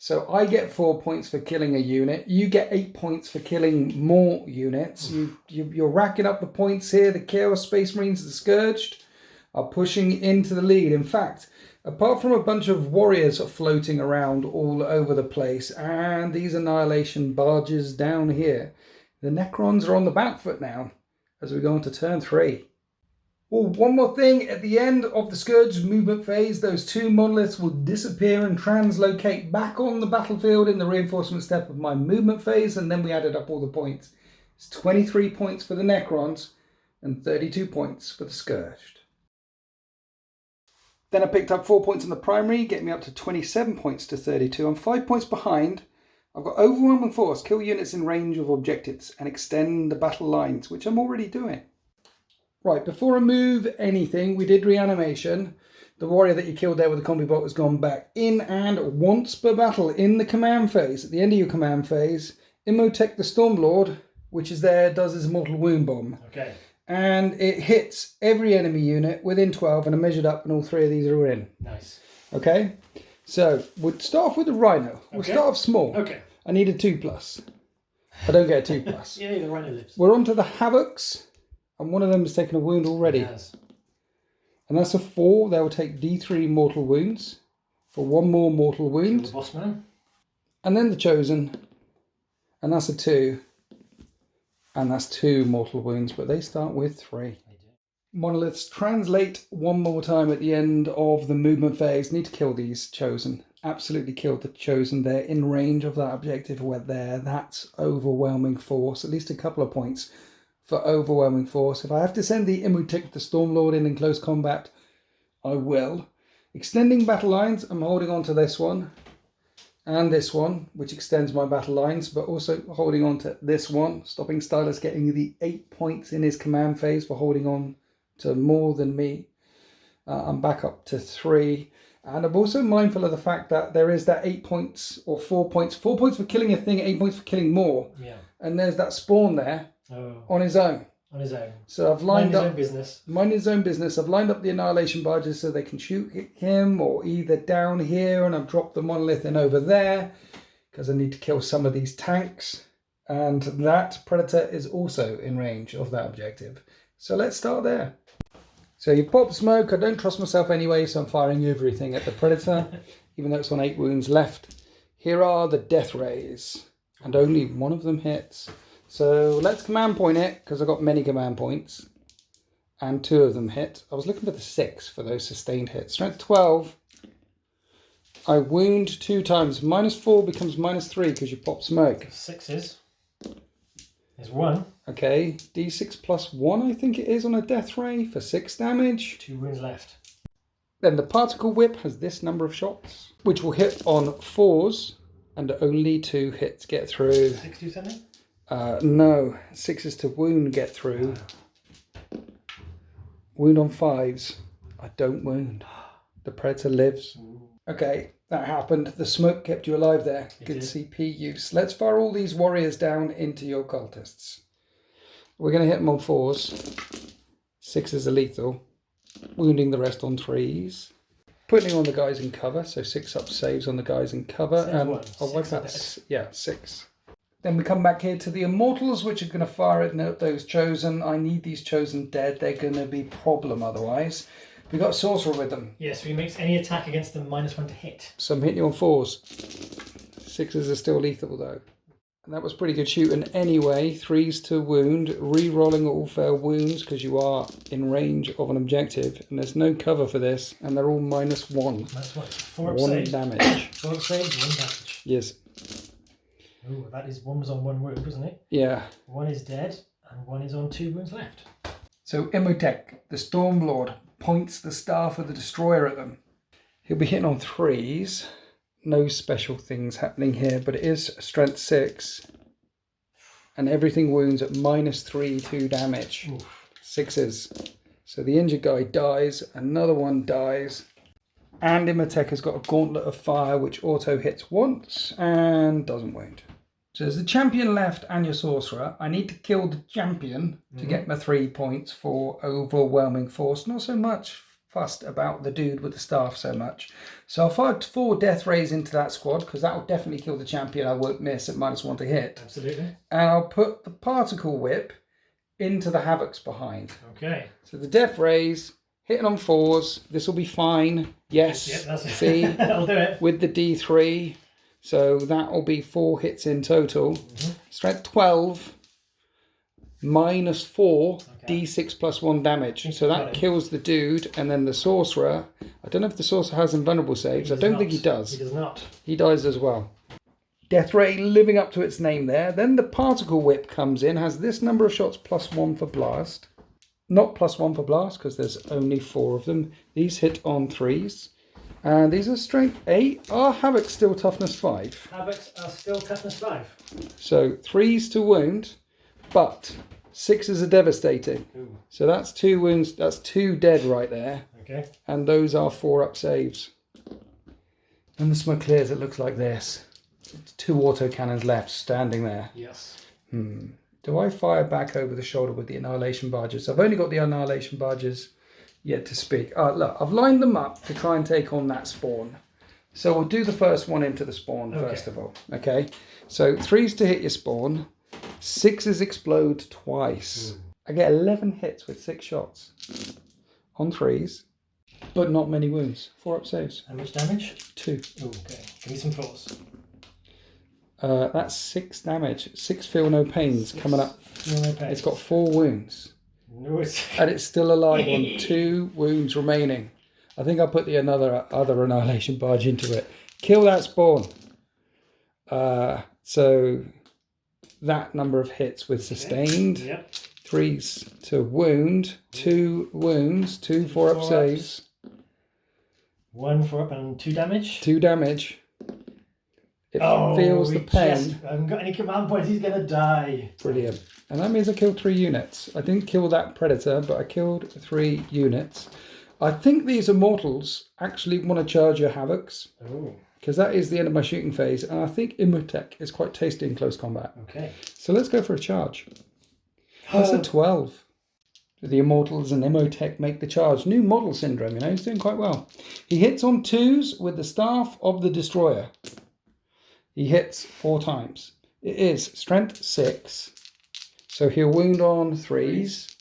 So I get 4 points for killing a unit. You get 8 points for killing more units. You're racking up the points here. The Chaos Space Marines, the Scourged, are pushing into the lead. In fact, apart from a bunch of warriors floating around all over the place and these annihilation barges down here, the Necrons are on the back foot now as we go into turn 3. Well, one more thing, at the end of the Scourge movement phase, those 2 monoliths will disappear and translocate back on the battlefield in the reinforcement step of my movement phase, and then we added up all the points. It's 23 points for the Necrons and 32 points for the Scourged. Then I picked up 4 points in the primary, getting me up to 27 points to 32. I'm 5 points behind. I've got overwhelming force, kill units in range of objectives, and extend the battle lines, which I'm already doing. Right, before I move anything, we did reanimation. The warrior that you killed there with the combi bolt has gone back in, and once per battle in the command phase, at the end of your command phase, Imhotep the Stormlord, which is there, does his mortal wound bomb. Okay. And it hits every enemy unit within 12, and I measured up, and all 3 of these are in. Nice. Okay, so we'll start off with the Rhino. We'll start off small. Okay. I need a 2+. I don't get a 2+. Yeah, the Rhino lives. We're on to the Havocs. And one of them has taken a wound already. Yes. And that's a 4. They will take D3 mortal wounds for 1 more mortal wound. The Bossman. And then the Chosen. And that's a 2. And that's 2 mortal wounds. But they start with 3. Monoliths translate one more time at the end of the movement phase. Need to kill these Chosen. Absolutely kill the Chosen. They're in range of that objective where they're. That's overwhelming force. At least a couple of points for overwhelming force. If I have to send the Imhotep the Stormlord in close combat, I will. Extending battle lines, I'm holding on to this one and this one, which extends my battle lines, but also holding on to this one. Stopping Stylus getting the 8 points in his command phase for holding on to more than me. I'm back up to 3. And I'm also mindful of the fact that there is that 8 points or 4 points. 4 points for killing a thing, 8 points for killing more. Yeah. And there's that spawn there. Oh. On his own. On his own. So I've lined up. Mind his own business. Mind his own business. I've lined up the annihilation barges so they can shoot him, or either down here, and I've dropped the monolith in over there because I need to kill some of these tanks. And that predator is also in range of that objective. So let's start there. So you pop smoke. I don't trust myself anyway, so I'm firing everything at the predator, even though it's on 8 wounds left. Here are the death rays, and only one of them hits. So let's command point it, because I've got many command points. And 2 of them hit. I was looking for the 6 for those sustained hits. Strength 12. I wound 2 times. -4 becomes -3 because you pop smoke. 6s. There's 1. Okay. D6 plus 1 I think it is on a death ray for 6 damage. 2 wounds left. Then the particle whip has this number of shots, which will hit on 4s. And only 2 hits get through. 6 do something? No, 6s to wound get through. Wound on 5s. I don't wound. The predator lives. Okay, that happened. The smoke kept you alive there. Good CP use. Let's fire all these warriors down into your cultists. We're going to hit them on 4s. 6s are lethal. Wounding the rest on 3s. Putting on the guys in cover. So 6 up saves on the guys in cover. And I'll wipe that. Yeah, 6. Then we come back here to the Immortals, which are going to fire at those Chosen. I need these Chosen dead. They're going to be problem otherwise. We've got a Sorcerer with them. Yes, so he makes any attack against them -1 to hit. So I'm hitting you on 4s. 6s are still lethal though. And that was pretty good shooting anyway. 3s to wound. Re-rolling all fair wounds because you are in range of an objective. And there's no cover for this. And they're all -1. -1. 4 up 1 saves. damage. 4 up saves, 1 damage. Yes. Ooh, that is 1 was on 1 wound, wasn't it? Yeah. 1 is dead, and 1 is on 2 wounds left. So Imhotep, the Stormlord, points the Staff of the Destroyer at them. He'll be hitting on 3s. No special things happening here, but it is strength 6. And everything wounds at -3, 2 damage. Oof. 6s. So the injured guy dies, another one dies. And Imhotep has got a Gauntlet of Fire, which auto hits once and doesn't wound. So there's the champion left and your sorcerer. I need to kill the champion to get my 3 points for overwhelming force. Not so much fussed about the dude with the staff so much. So I'll fire 4 Death Rays into that squad, because that will definitely kill the champion. I won't miss at -1 to hit. Absolutely. And I'll put the Particle Whip into the Havocs behind. Okay. So the Death Rays, hitting on 4s. This will be fine. Yes. Yep, that's it. See? That'll do it. With the D3. So that will be 4 hits in total. Strength 12. -4. Okay. D6 +1 damage. So that kills the dude, and then the sorcerer. I don't know if the sorcerer has invulnerable saves. I don't think he does. He does not. He dies as well. Death Ray living up to its name there. Then the Particle Whip comes in, has this number of shots +1 for blast. Not +1 for blast, because there's only 4 of them. These hit on 3s. And these are strength 8. Are Havoc still toughness 5? Havocs are still toughness 5. So 3s to wound, but 6s are devastating. Ooh. So that's 2 wounds, that's 2 dead right there. Okay. And those are 4-up saves. When the smoke clears, it looks like this. 2 autocannons left, standing there. Yes. Do I fire back over the shoulder with the Annihilation Barges? I've only got the Annihilation Barges yet to speak. Look, I've lined them up to try and take on that spawn. So we'll do the first one into the spawn first of all. Okay. So 3s to hit your spawn. 6s explode twice. I get 11 hits with 6 shots on 3s, but not many wounds. 4-up saves. How much damage? 2. Ooh, okay. Give me some 4s. That's 6 damage. 6 feel no pains coming up. Feel no pains. It's got 4 wounds. No, it's... And it's still alive on 2 wounds remaining. I think I'll put the other Annihilation Barge into it. Kill that spawn. So that number of hits with sustained. Okay. Yep. 3s to wound. 2 wounds. 2 4-up saves. 1 4-up and 2 damage. 2 damage. It feels the pain. I haven't got any command points. He's going to die. Brilliant. And that means I killed 3 units. I didn't kill that Predator, but I killed 3 units. I think these Immortals actually want to charge your Havocs. Oh. Because that is the end of my shooting phase. And I think Immotech is quite tasty in close combat. Okay. So let's go for a charge. That's a 12. The Immortals and Immotech make the charge. New model syndrome, you know, he's doing quite well. He hits on 2s with the Staff of the Destroyer. He hits 4 times. It is strength 6. So he'll wound on 3s.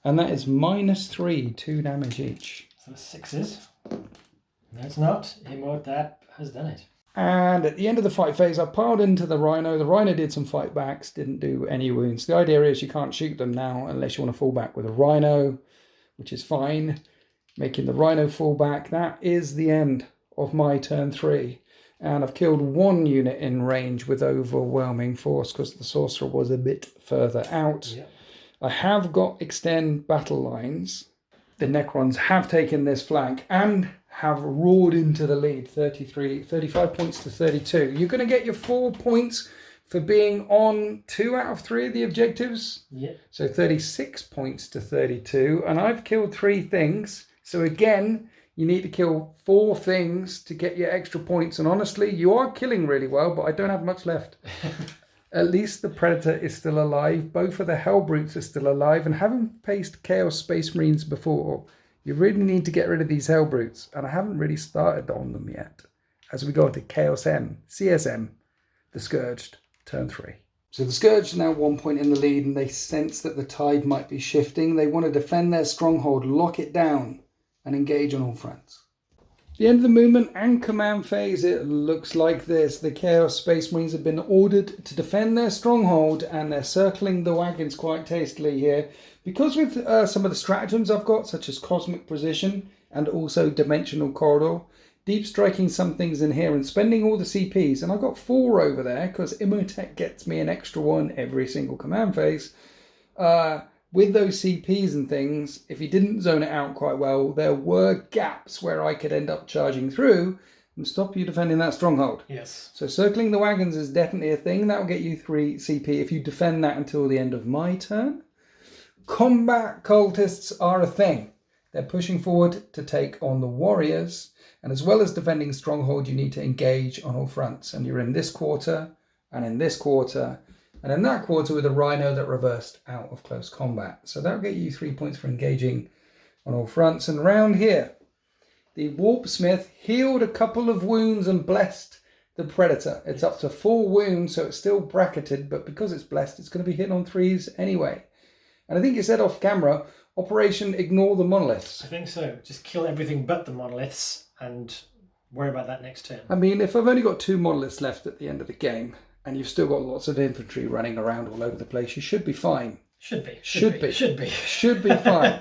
And that is -3, 2 damage each. So 6s. No, it's not. That has done it. And at the end of the fight phase, I piled into the Rhino. The Rhino did some fight backs, didn't do any wounds. The idea is you can't shoot them now unless you want to fall back with a Rhino, which is fine. Making the Rhino fall back. That is the end of my turn 3. And I've killed 1 unit in range with overwhelming force because the Sorcerer was a bit further out. Yep. I have got extend battle lines. The Necrons have taken this flank and have roared into the lead, 35 points to 32. You're going to get your 4 points for being on 2 out of 3 of the objectives. Yep. So 36 points to 32. And I've killed 3 things. So again, you need to kill 4 things to get your extra points. And honestly, you are killing really well, but I don't have much left. At least the Predator is still alive. Both of the Hellbrutes are still alive. And having faced Chaos Space Marines before, you really need to get rid of these Hellbrutes. And I haven't really started on them yet. As we go into Chaos M, CSM, the Scourged, turn 3. So the Scourged are now 1 point in the lead, and they sense that the tide might be shifting. They want to defend their stronghold, lock it down, and engage on all fronts. The end of the movement and command phase, it looks like this. The Chaos Space Marines have been ordered to defend their stronghold, and they're circling the wagons quite tastily here. Because with some of the stratagems I've got, such as Cosmic Precision and also Dimensional Corridor, deep striking some things in here and spending all the CPs, and I've got 4 over there because Immotech gets me an extra 1 every single command phase. With those CPs and things, if you didn't zone it out quite well, there were gaps where I could end up charging through and stop you defending that stronghold. Yes. So circling the wagons is definitely a thing. That will get you 3 CP if you defend that until the end of my turn. Combat cultists are a thing. They're pushing forward to take on the warriors. And as well as defending stronghold, you need to engage on all fronts. And you're in this quarter, and in this quarter, and in that quarter with a Rhino that reversed out of close combat. So that'll get you 3 points for engaging on all fronts. And round here, the Warpsmith healed a couple of wounds and blessed the Predator. It's up to 4 wounds, so it's still bracketed, but because it's blessed, it's going to be hitting on 3s anyway. And I think you said off camera, Operation Ignore the Monoliths. I think so. Just kill everything but the monoliths and worry about that next turn. I mean, if I've only got 2 monoliths left at the end of the game, and you've still got lots of infantry running around all over the place, you should be fine. Should be. Should be fine.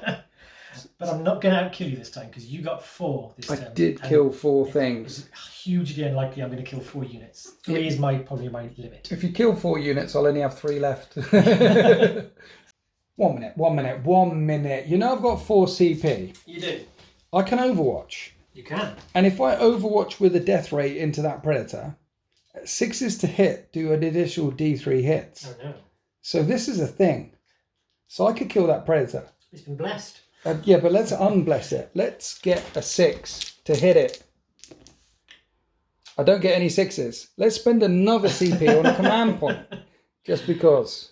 But I'm not going to outkill you this time because you got 4 this I turn. did kill 4 things. It's hugely unlikely I'm going to kill 4 units. 3 is probably my limit. If you kill 4 units, I'll only have 3 left. 1 minute. You know I've got 4 CP. You do. I can Overwatch. You can. And if I Overwatch with a death rate into that Predator, 6s to hit do an additional D3 hits. Oh no. So this is a thing. So I could kill that Predator. It's been blessed. Yeah, but let's unbless it. Let's get a 6 to hit it. I don't get any 6s. Let's spend another CP on a command point. Just because.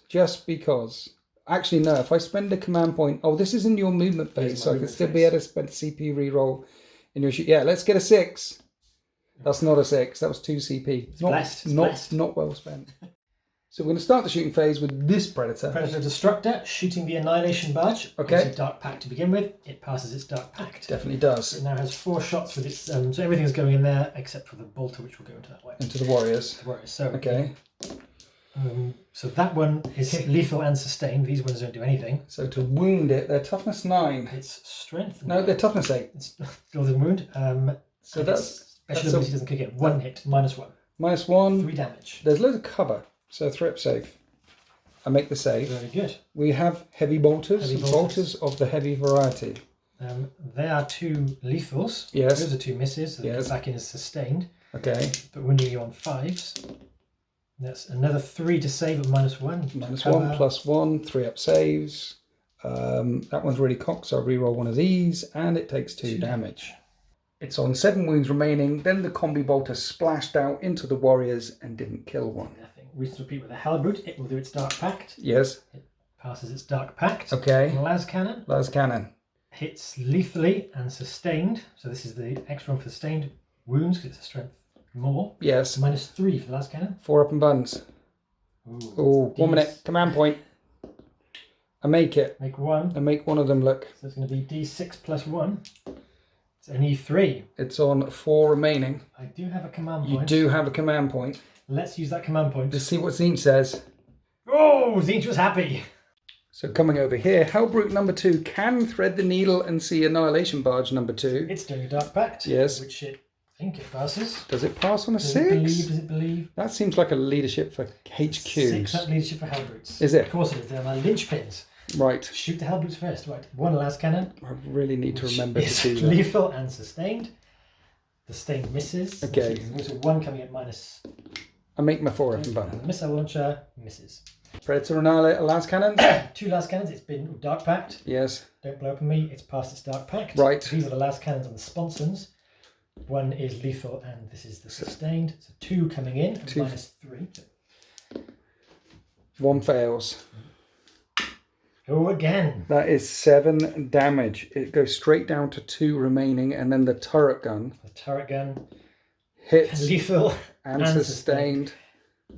Actually, no. If I spend a command point... Oh, this is in your movement phase, so I can still be able to spend a CP reroll in your... Yeah, let's get a 6. That's not a 6. That was 2 CP. It's blessed. Not well spent. So we're going to start the shooting phase with this Predator. Predator Destructor, shooting the Annihilation Badge. Okay. It's a Dark Pact to begin with. It passes its Dark Pact. Definitely does. It now has 4 shots with its... so everything's going in there except for the bolter, which will go into that way. Into the Warriors. So, okay. So that one is lethal and sustained. These ones don't do anything. So to wound it, they're toughness 9. It's strength. No, they're toughness 8. It's still the wound. So that's... Special ability doesn't kick it. 1 hit, -1. -1. 3 damage. There's loads of cover. So threat save. I make the save. Very good. We have heavy bolters. Bolters of the heavy variety. They are 2 lethals. Yes. Those are 2 misses. So they go back in as sustained. Okay. But wounding you on 5s. That's another 3 to save at -1. -1 +1. 3 up saves. That one's really cocked, so I'll reroll one of these, and it takes 2 damage. It's on 7 wounds remaining. Then the combi bolter splashed out into the Warriors and didn't kill one. Nothing. We repeat with the Halberd. It will do its Dark Pact. Yes. It passes its Dark Pact. Okay. Las Cannon. Las Cannon. Hits lethally and sustained. So this is the extra one for sustained wounds because it's a strength more. Yes. -3 for the Las Cannon. 4 up and buns. Ooh, 1 minute. Command point. I make it. Make 1. I make one of them look. So it's going to be D6 +1. It's an E3. It's on 4 remaining. I do have a command You point. do have a command point. Let's use that command point. Let's see what Zinch says. Oh, Zinch was happy. So coming over here, Hellbrute number 2 can thread the needle and see Annihilation Barge number 2. It's doing a Dark Pact. Yes. Which I think it passes. Does it pass on a 6? Does it believe? That seems like a leadership for HQs. 6 up leadership for Hellbrutes. Is it? Of course it is. They're my linchpins. Right. Shoot the Hellbrutes first. Right. 1 Las Cannon. I really need to remember to do that. Lethal and sustained. The sustained misses. Okay. There's also 1 coming at -. I make my 4 up and And bun. the missile launcher misses. Predator Annihilator Las Cannons. 2 Las Cannons. It's been Dark Pact. Yes. Don't blow up on me. It's past its Dark Pact. Right. These are the Las Cannons on the sponsons. 1 is lethal and this is the sustained. So 2 coming in and 2. -3. 1 fails. Go again. That is 7 damage. It goes straight down to 2 remaining, and then the turret gun. The turret gun Hits lethal and sustained.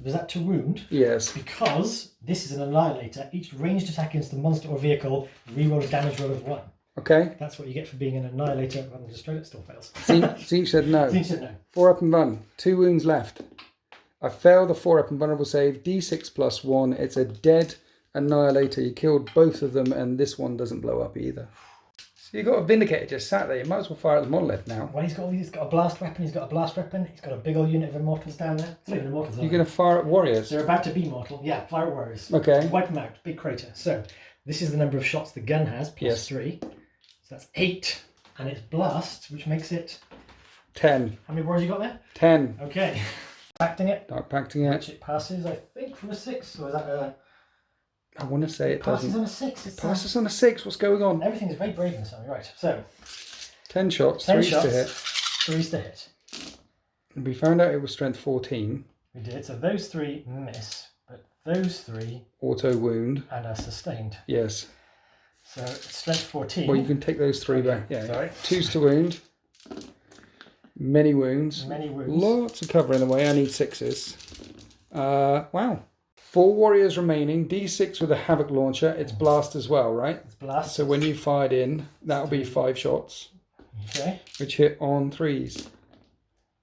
Was that to wound? Yes. Because this is an annihilator. Each ranged attack against the monster or vehicle, reroll a damage roll of 1. Okay. That's what you get for being an annihilator rather than destroyer. It still fails. Zinch said no. Zinch said no. 4 up and bun. 2 wounds left. I failed the 4 up and vulnerable save. D6 +1. It's a dead annihilator. You killed both of them, and this one doesn't blow up either. So you've got a Vindicator just sat there. You might as well fire at the monolith now. Well, he's got a blast weapon. He's got a blast weapon. He's got a big old unit of immortals down there. It's not even immortals. You're going to fire at warriors? They're about to be mortal. Yeah, fire at warriors. Okay. Wipe them out. Big crater. So this is the number of shots the gun has, +3. So that's 8. And it's blast, which makes it 10. How many warriors you got there? 10. Okay. Pacting it. Dark Pacting Which it passes, I think, from a 6. Or is that a... I want to say it passes doesn't. on a 6. It's passes on a 6. What's going on? Everything's very brave in this army. Right. So 10 shots. 10 3s shots, to hit. 3s to hit. We found out it was strength 14. We did. So those 3 miss, but those 3 Auto wound. and are sustained. Yes. So strength 14. Well, you can take those 3 back. Yeah. Sorry. 2's to wound. Many wounds. Many wounds. Lots of cover in the way. I need 6s. Wow. 4 warriors remaining. D6 with a Havoc launcher. It's blast as well, right? It's blast. So when you fired in, that'll be 5 shots. Okay. Which hit on 3s.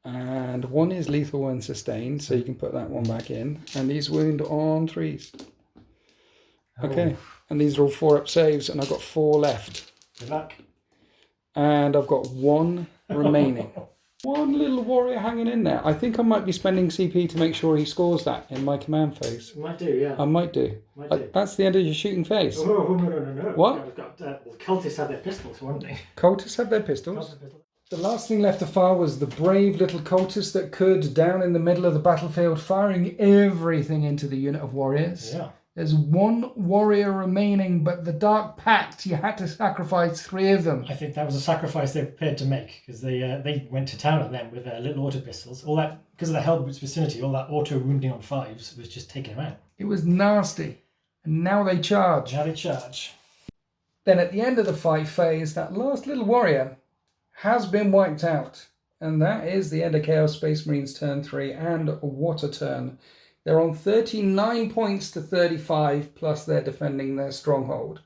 And 1 is lethal and sustained, so you can put that one back in. And these wound on 3s. Okay. And these are all 4-up saves, and I've got 4 left. Good luck. And I've got 1 remaining. 1 little warrior hanging in there. I think I might be spending CP to make sure he scores that in my command phase. You might do, yeah. I might do. That's the end of your shooting phase. Oh, no. What? The cultists have their pistols, won't they? Cultists have their pistols. The last thing left to fire was the brave little cultist that could, down in the middle of the battlefield, firing everything into the unit of warriors. Yeah. There's 1 warrior remaining, but the Dark Pact, you had to sacrifice 3 of them. I think that was a sacrifice they were prepared to make, because they went to town on them with their little auto pistols. All that, because of the Hellbroot's vicinity, all that auto wounding on 5s was just taking them out. It was nasty. And now they charge. Then at the end of the fight phase, that last little warrior has been wiped out. And that is the end of Chaos Space Marines turn 3, and what a turn. They're on 39 points to 35, plus they're defending their stronghold.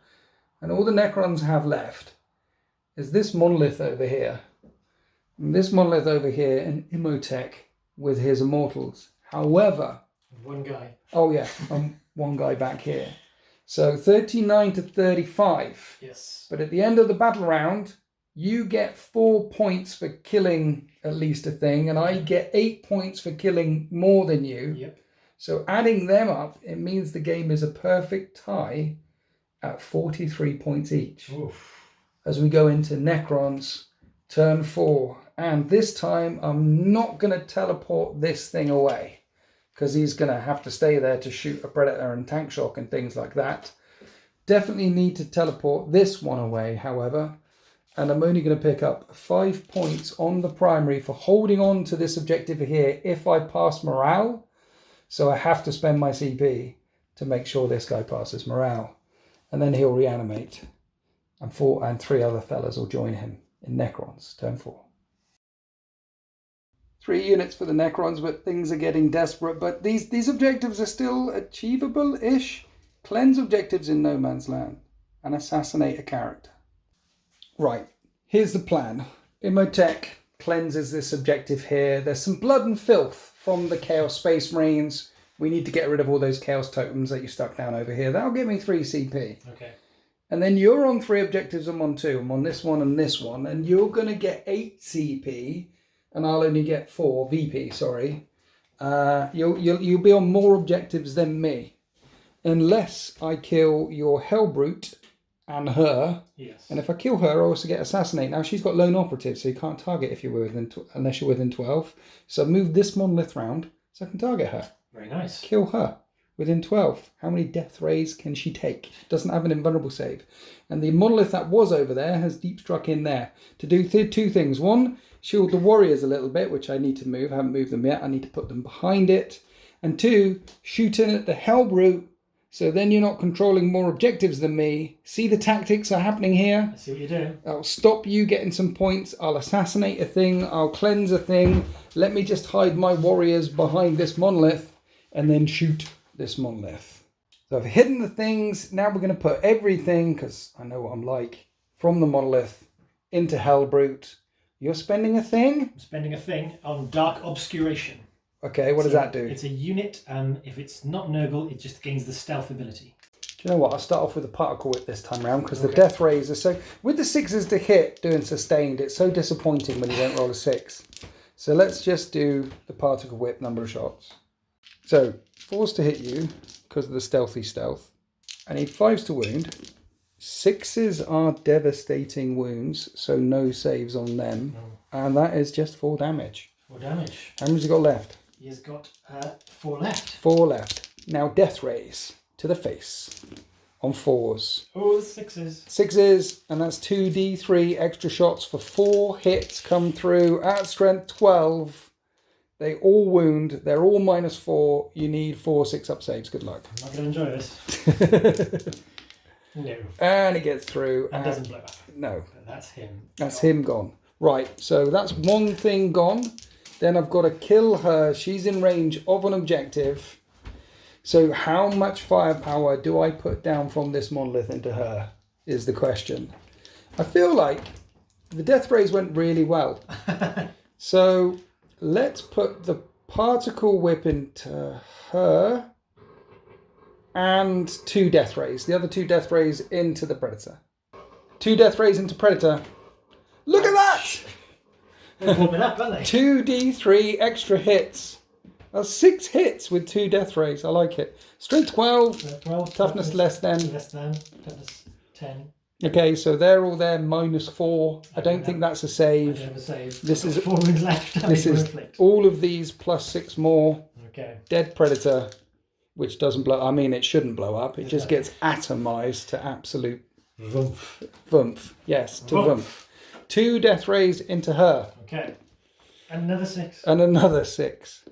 And all the Necrons have left is this monolith over here. And this monolith over here, and Imhotep with his immortals. However... 1 guy. Oh yeah, 1 guy back here. So 39 to 35. Yes. But at the end of the battle round, you get 4 points for killing at least a thing, and I get 8 points for killing more than you. Yep. So adding them up, it means the game is a perfect tie at 43 points each. Oof. As we go into Necrons, turn 4. And this time, I'm not going to teleport this thing away, because he's going to have to stay there to shoot a Predator and tank shock and things like that. Definitely need to teleport this one away, however. And I'm only going to pick up 5 points on the primary for holding on to this objective here if I pass morale. So I have to spend my CP to make sure this guy passes morale. And then he'll reanimate. And 3 other fellas will join him in Necrons, turn 4. 3 units for the Necrons, but things are getting desperate. But these objectives are still achievable-ish. Cleanse objectives in No Man's Land. And assassinate a character. Right, here's the plan. Imhotep cleanses this objective here. There's some blood and filth from the Chaos Space Marines. We need to get rid of all those Chaos Totems that you stuck down over here. That'll give me 3 CP. Okay. And then you're on 3 objectives, I'm on 2. I'm on this one and this one. And you're going to get 8 CP. And I'll only get 4 VP, sorry. You'll be on more objectives than me. Unless I kill your Hellbrute and her. Yes. And if I kill her, I also get Assassinate. Now, she's got lone operative, so you can't target if you're unless you're within 12. So move this monolith round so I can target her. Very nice. Kill her within 12. How many death rays can she take? Doesn't have an invulnerable save. And the monolith that was over there has deep struck in there to do 2 things. 1, shield the warriors a little bit, which I need to move. I haven't moved them yet. I need to put them behind it. And 2, shoot in at the Hellbrute. So then you're not controlling more objectives than me. See the tactics are happening here? I see what you're doing. I'll stop you getting some points. I'll assassinate a thing. I'll cleanse a thing. Let me just hide my warriors behind this monolith and then shoot this monolith. So I've hidden the things. Now we're going to put everything, because I know what I'm like, from the monolith into Hellbrute. You're spending a thing? I'm spending a thing on Dark Obscuration. Okay, what does that do? It's a unit, and if it's not Nurgle, it just gains the stealth ability. Do you know what? I'll start off with the particle whip this time around, because the death rays are so... With the 6s to hit doing sustained, it's so disappointing when you don't roll a 6. So let's just do the particle whip number of shots. So 4s to hit you because of the stealthy stealth. I need 5s to wound. 6s are devastating wounds, so no saves on them. No. And that is just 4 damage. 4 damage. How many has he got left? He has got 4 left. 4 left. Now death rays to the face on 4s. Oh, 6s. 6s, and that's 2d3 extra shots for 4 hits come through at strength 12. They all wound. They're all -4. You need 4 6-up saves. Good luck. I'm not going to enjoy this. No. And it gets through. And doesn't blow up. No. But that's him. That's him gone. Right, so that's one thing gone. Then I've got to kill her. She's in range of an objective. So how much firepower do I put down from this monolith into her is the question. I feel like the death rays went really well. So let's put the particle whip into her and 2 death rays. The other 2 death rays into the predator. 2 death rays into predator. Look at that! They're warming up, aren't they? 2d3 extra hits. That's 6 hits with 2 death rays. I like it. Strength 12. Toughness less than. Less than. Toughness 10. Okay, so they're all there -4. I don't think that's a save. I don't have a save. This is 4 wounds left. This is all of these plus 6 more. Okay. Dead predator, which doesn't blow. I mean, it shouldn't blow up. It just gets atomized to absolute vumph. Yes, to vumph. 2 death rays into her. Okay. And another 6. And another 6.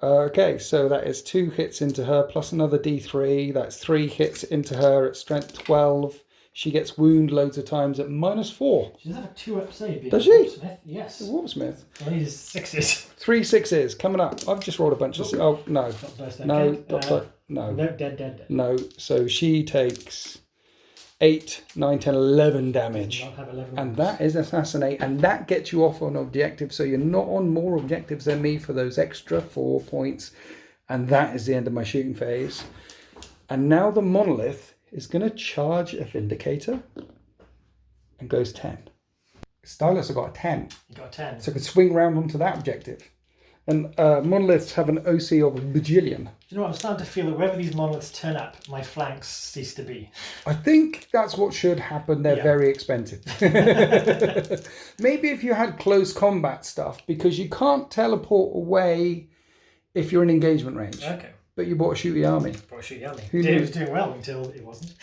Okay, so that is 2 hits into her plus another d3. That's 3 hits into her at strength 12. She gets wound loads of times at -4. She does have a 2-up save. Does she? Smith. Yes. Warpsmith. I need 6s. 3 6s coming up. I've just rolled a bunch of. Oh no, no, no, No, dead. no. So she takes 8, 9, 10, 11 damage. Not have 11 And that is assassinate, and that gets you off on objective, so you're not on more objectives than me for those extra 4 points. And that is the end of my shooting phase. And now the monolith is going to charge a Vindicator and goes 10. Stylus have got a 10. You got a 10. So I could swing round onto that objective. And monoliths have an OC of a bajillion. Do you know what? I'm starting to feel that wherever these monoliths turn up, my flanks cease to be. I think that's what should happen. They're very expensive. Maybe if you had close combat stuff, because you can't teleport away if you're in engagement range. Okay. But you bought a shooty army. It was doing well until it wasn't.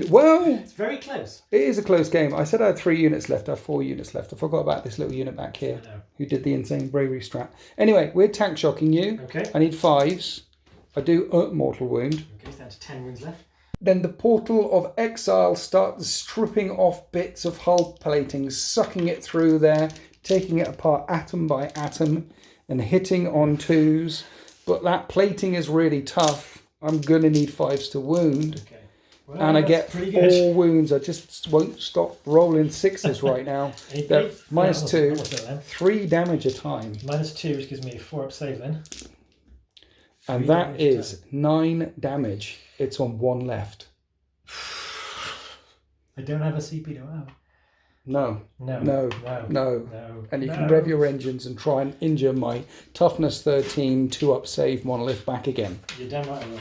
Well, it's very close. It is a close game. I said I had 3 units left. I have 4 units left. I forgot about this little unit back here who did the insane bravery strat. Anyway, we're tank shocking you. Okay. I need 5s. I do mortal wound. Okay, it's down to 10 wounds left. Then the portal of exile starts stripping off bits of hull plating, sucking it through there, taking it apart atom by atom and hitting on 2s. But that plating is really tough. I'm going to need 5s to wound. Okay. Well, and I get 4 wounds. I just won't stop rolling 6s right now. They're -2. 3 damage a time. -2, which gives me a 4-up save then. And that is 9 damage. It's on 1 left. I don't have a CP, do I? No. No. And you can rev your engines and try and injure my toughness 13 2-up save monolith back again. You're damn right I will.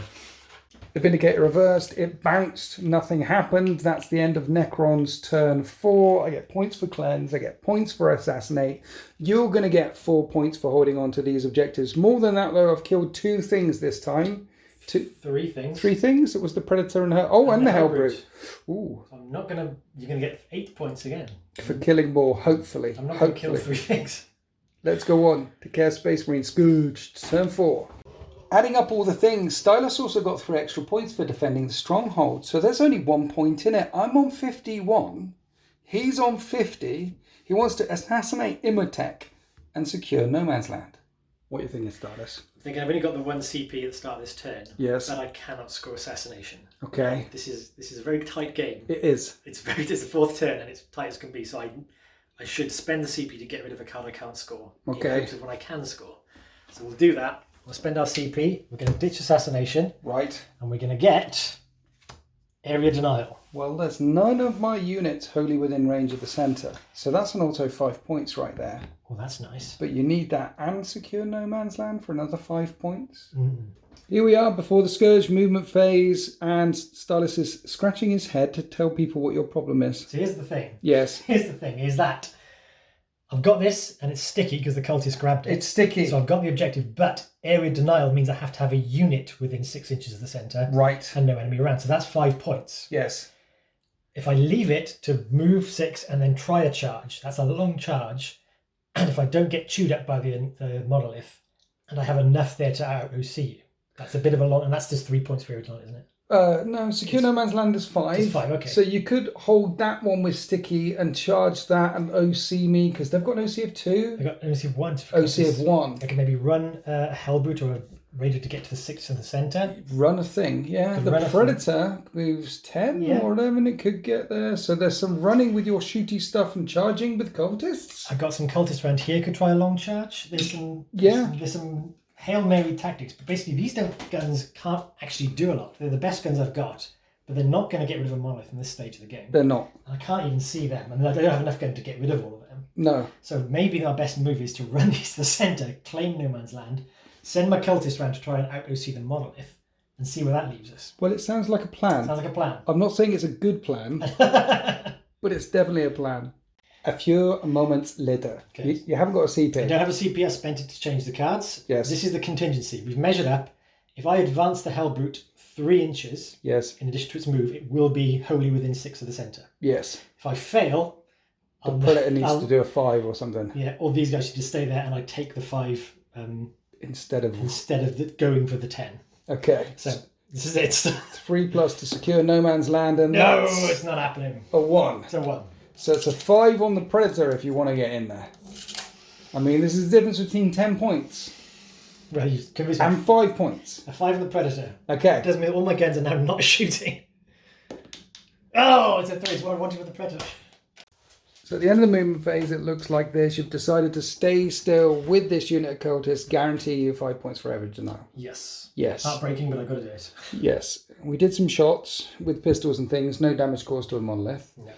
The Vindicator reversed. It bounced. Nothing happened. That's the end of Necron's turn 4. I get points for cleanse. I get points for assassinate. You're going to get 4 points for holding on to these objectives. More than that, though, I've killed 2 things this time. 3 things. 3 things. It was the Predator and her. Oh, and the Hellbrute. Ooh. I'm not going to... You're going to get 8 points again. For killing more, hopefully. I'm not going to kill 3 things. Let's go on to Chaos Space Marine Scourged, turn 4. Adding up all the things, Stylus also got 3 extra points for defending the stronghold, so there's only 1 point in it. I'm on 51. He's on 50. He wants to assassinate Imhotep and secure No Man's Land. What do you think, Stylus? I'm thinking I've only got the 1 CP at the start of this turn. Yes. But I cannot score assassination. Okay. This is a very tight game. It is. It's the 4th turn and it's tight as can be, so I should spend the CP to get rid of a card I can't score. Okay. In hopes of when I can score. So we'll do that. We'll spend our CP. We're going to ditch assassination. Right. And we're going to get area denial. Well, there's none of my units wholly within range of the centre. So that's an auto 5 points right there. Oh, that's nice. But you need that and secure No Man's Land for another 5 points. Here we are before the Scourge movement phase, and Stylus is scratching his head to tell people what your problem is. So here's the thing. Yes. Here's the thing, is that I've got this, and it's sticky because the cultist grabbed it. It's sticky. So I've got the objective, but area denial means I have to have a unit within 6 inches of the centre. Right. And no enemy around. So that's 5 points. Yes. If I leave it to move 6 and then try a charge, that's a long charge. And if I don't get chewed up by the monolith, and I have enough there to out-OC you, that's a bit of a long... And that's just 3 points for area denial, isn't it? No, Secure No Man's Land is 5. It's 5, okay. So you could hold that one with Sticky and charge that and OC me, because they've got an OC of 2. They've got an OC of 1. OC of 1. I can maybe run a Hellbrute or a Raider to get to the 6th in the centre. Run a thing, yeah. The Predator moves 10 or 11, it could get there. So there's some running with your shooty stuff and charging with cultists. I've got some cultists around here, could try a long charge. There's some Hail Mary tactics, but basically these guns can't actually do a lot. They're the best guns I've got, but they're not going to get rid of a monolith in this stage of the game. They're not. I can't even see them, and I don't have enough gun to get rid of all of them. No. So maybe our best move is to run these to the centre, claim No Man's Land, send my cultist around to try and out-OC the monolith, and see where that leaves us. Well, it sounds like a plan. Sounds like a plan. I'm not saying it's a good plan, but it's definitely a plan. A few moments later. Okay. You haven't got a CP. I don't have a CP. I spent it to change the cards. Yes. This is the contingency. We've measured up. If I advance the Hellbrute 3 inches, yes, in addition to its move, it will be wholly within 6 of the centre. Yes. If I fail, the Predator needs to do a 5 or something. Yeah, all these guys should just stay there, and I take the 5 instead of going for the 10. Okay. So this is it. 3+ to secure No Man's Land, and no, it's not happening. A 1. It's a 1. So it's a 5 on the Predator if you want to get in there. I mean, this is the difference between 10 points. Well, you convince me. And 5 points. A 5 on the Predator. Okay. It doesn't mean all my guns are now not shooting. Oh, it's a 3. It's what I wanted with the Predator. So at the end of the movement phase, it looks like this. You've decided to stay still with this unit of cultists, guarantee you 5 points for average denial. Yes. Yes. Heartbreaking, but I've got to do it. Yes. We did some shots with pistols and things. No damage caused to a monolith. No.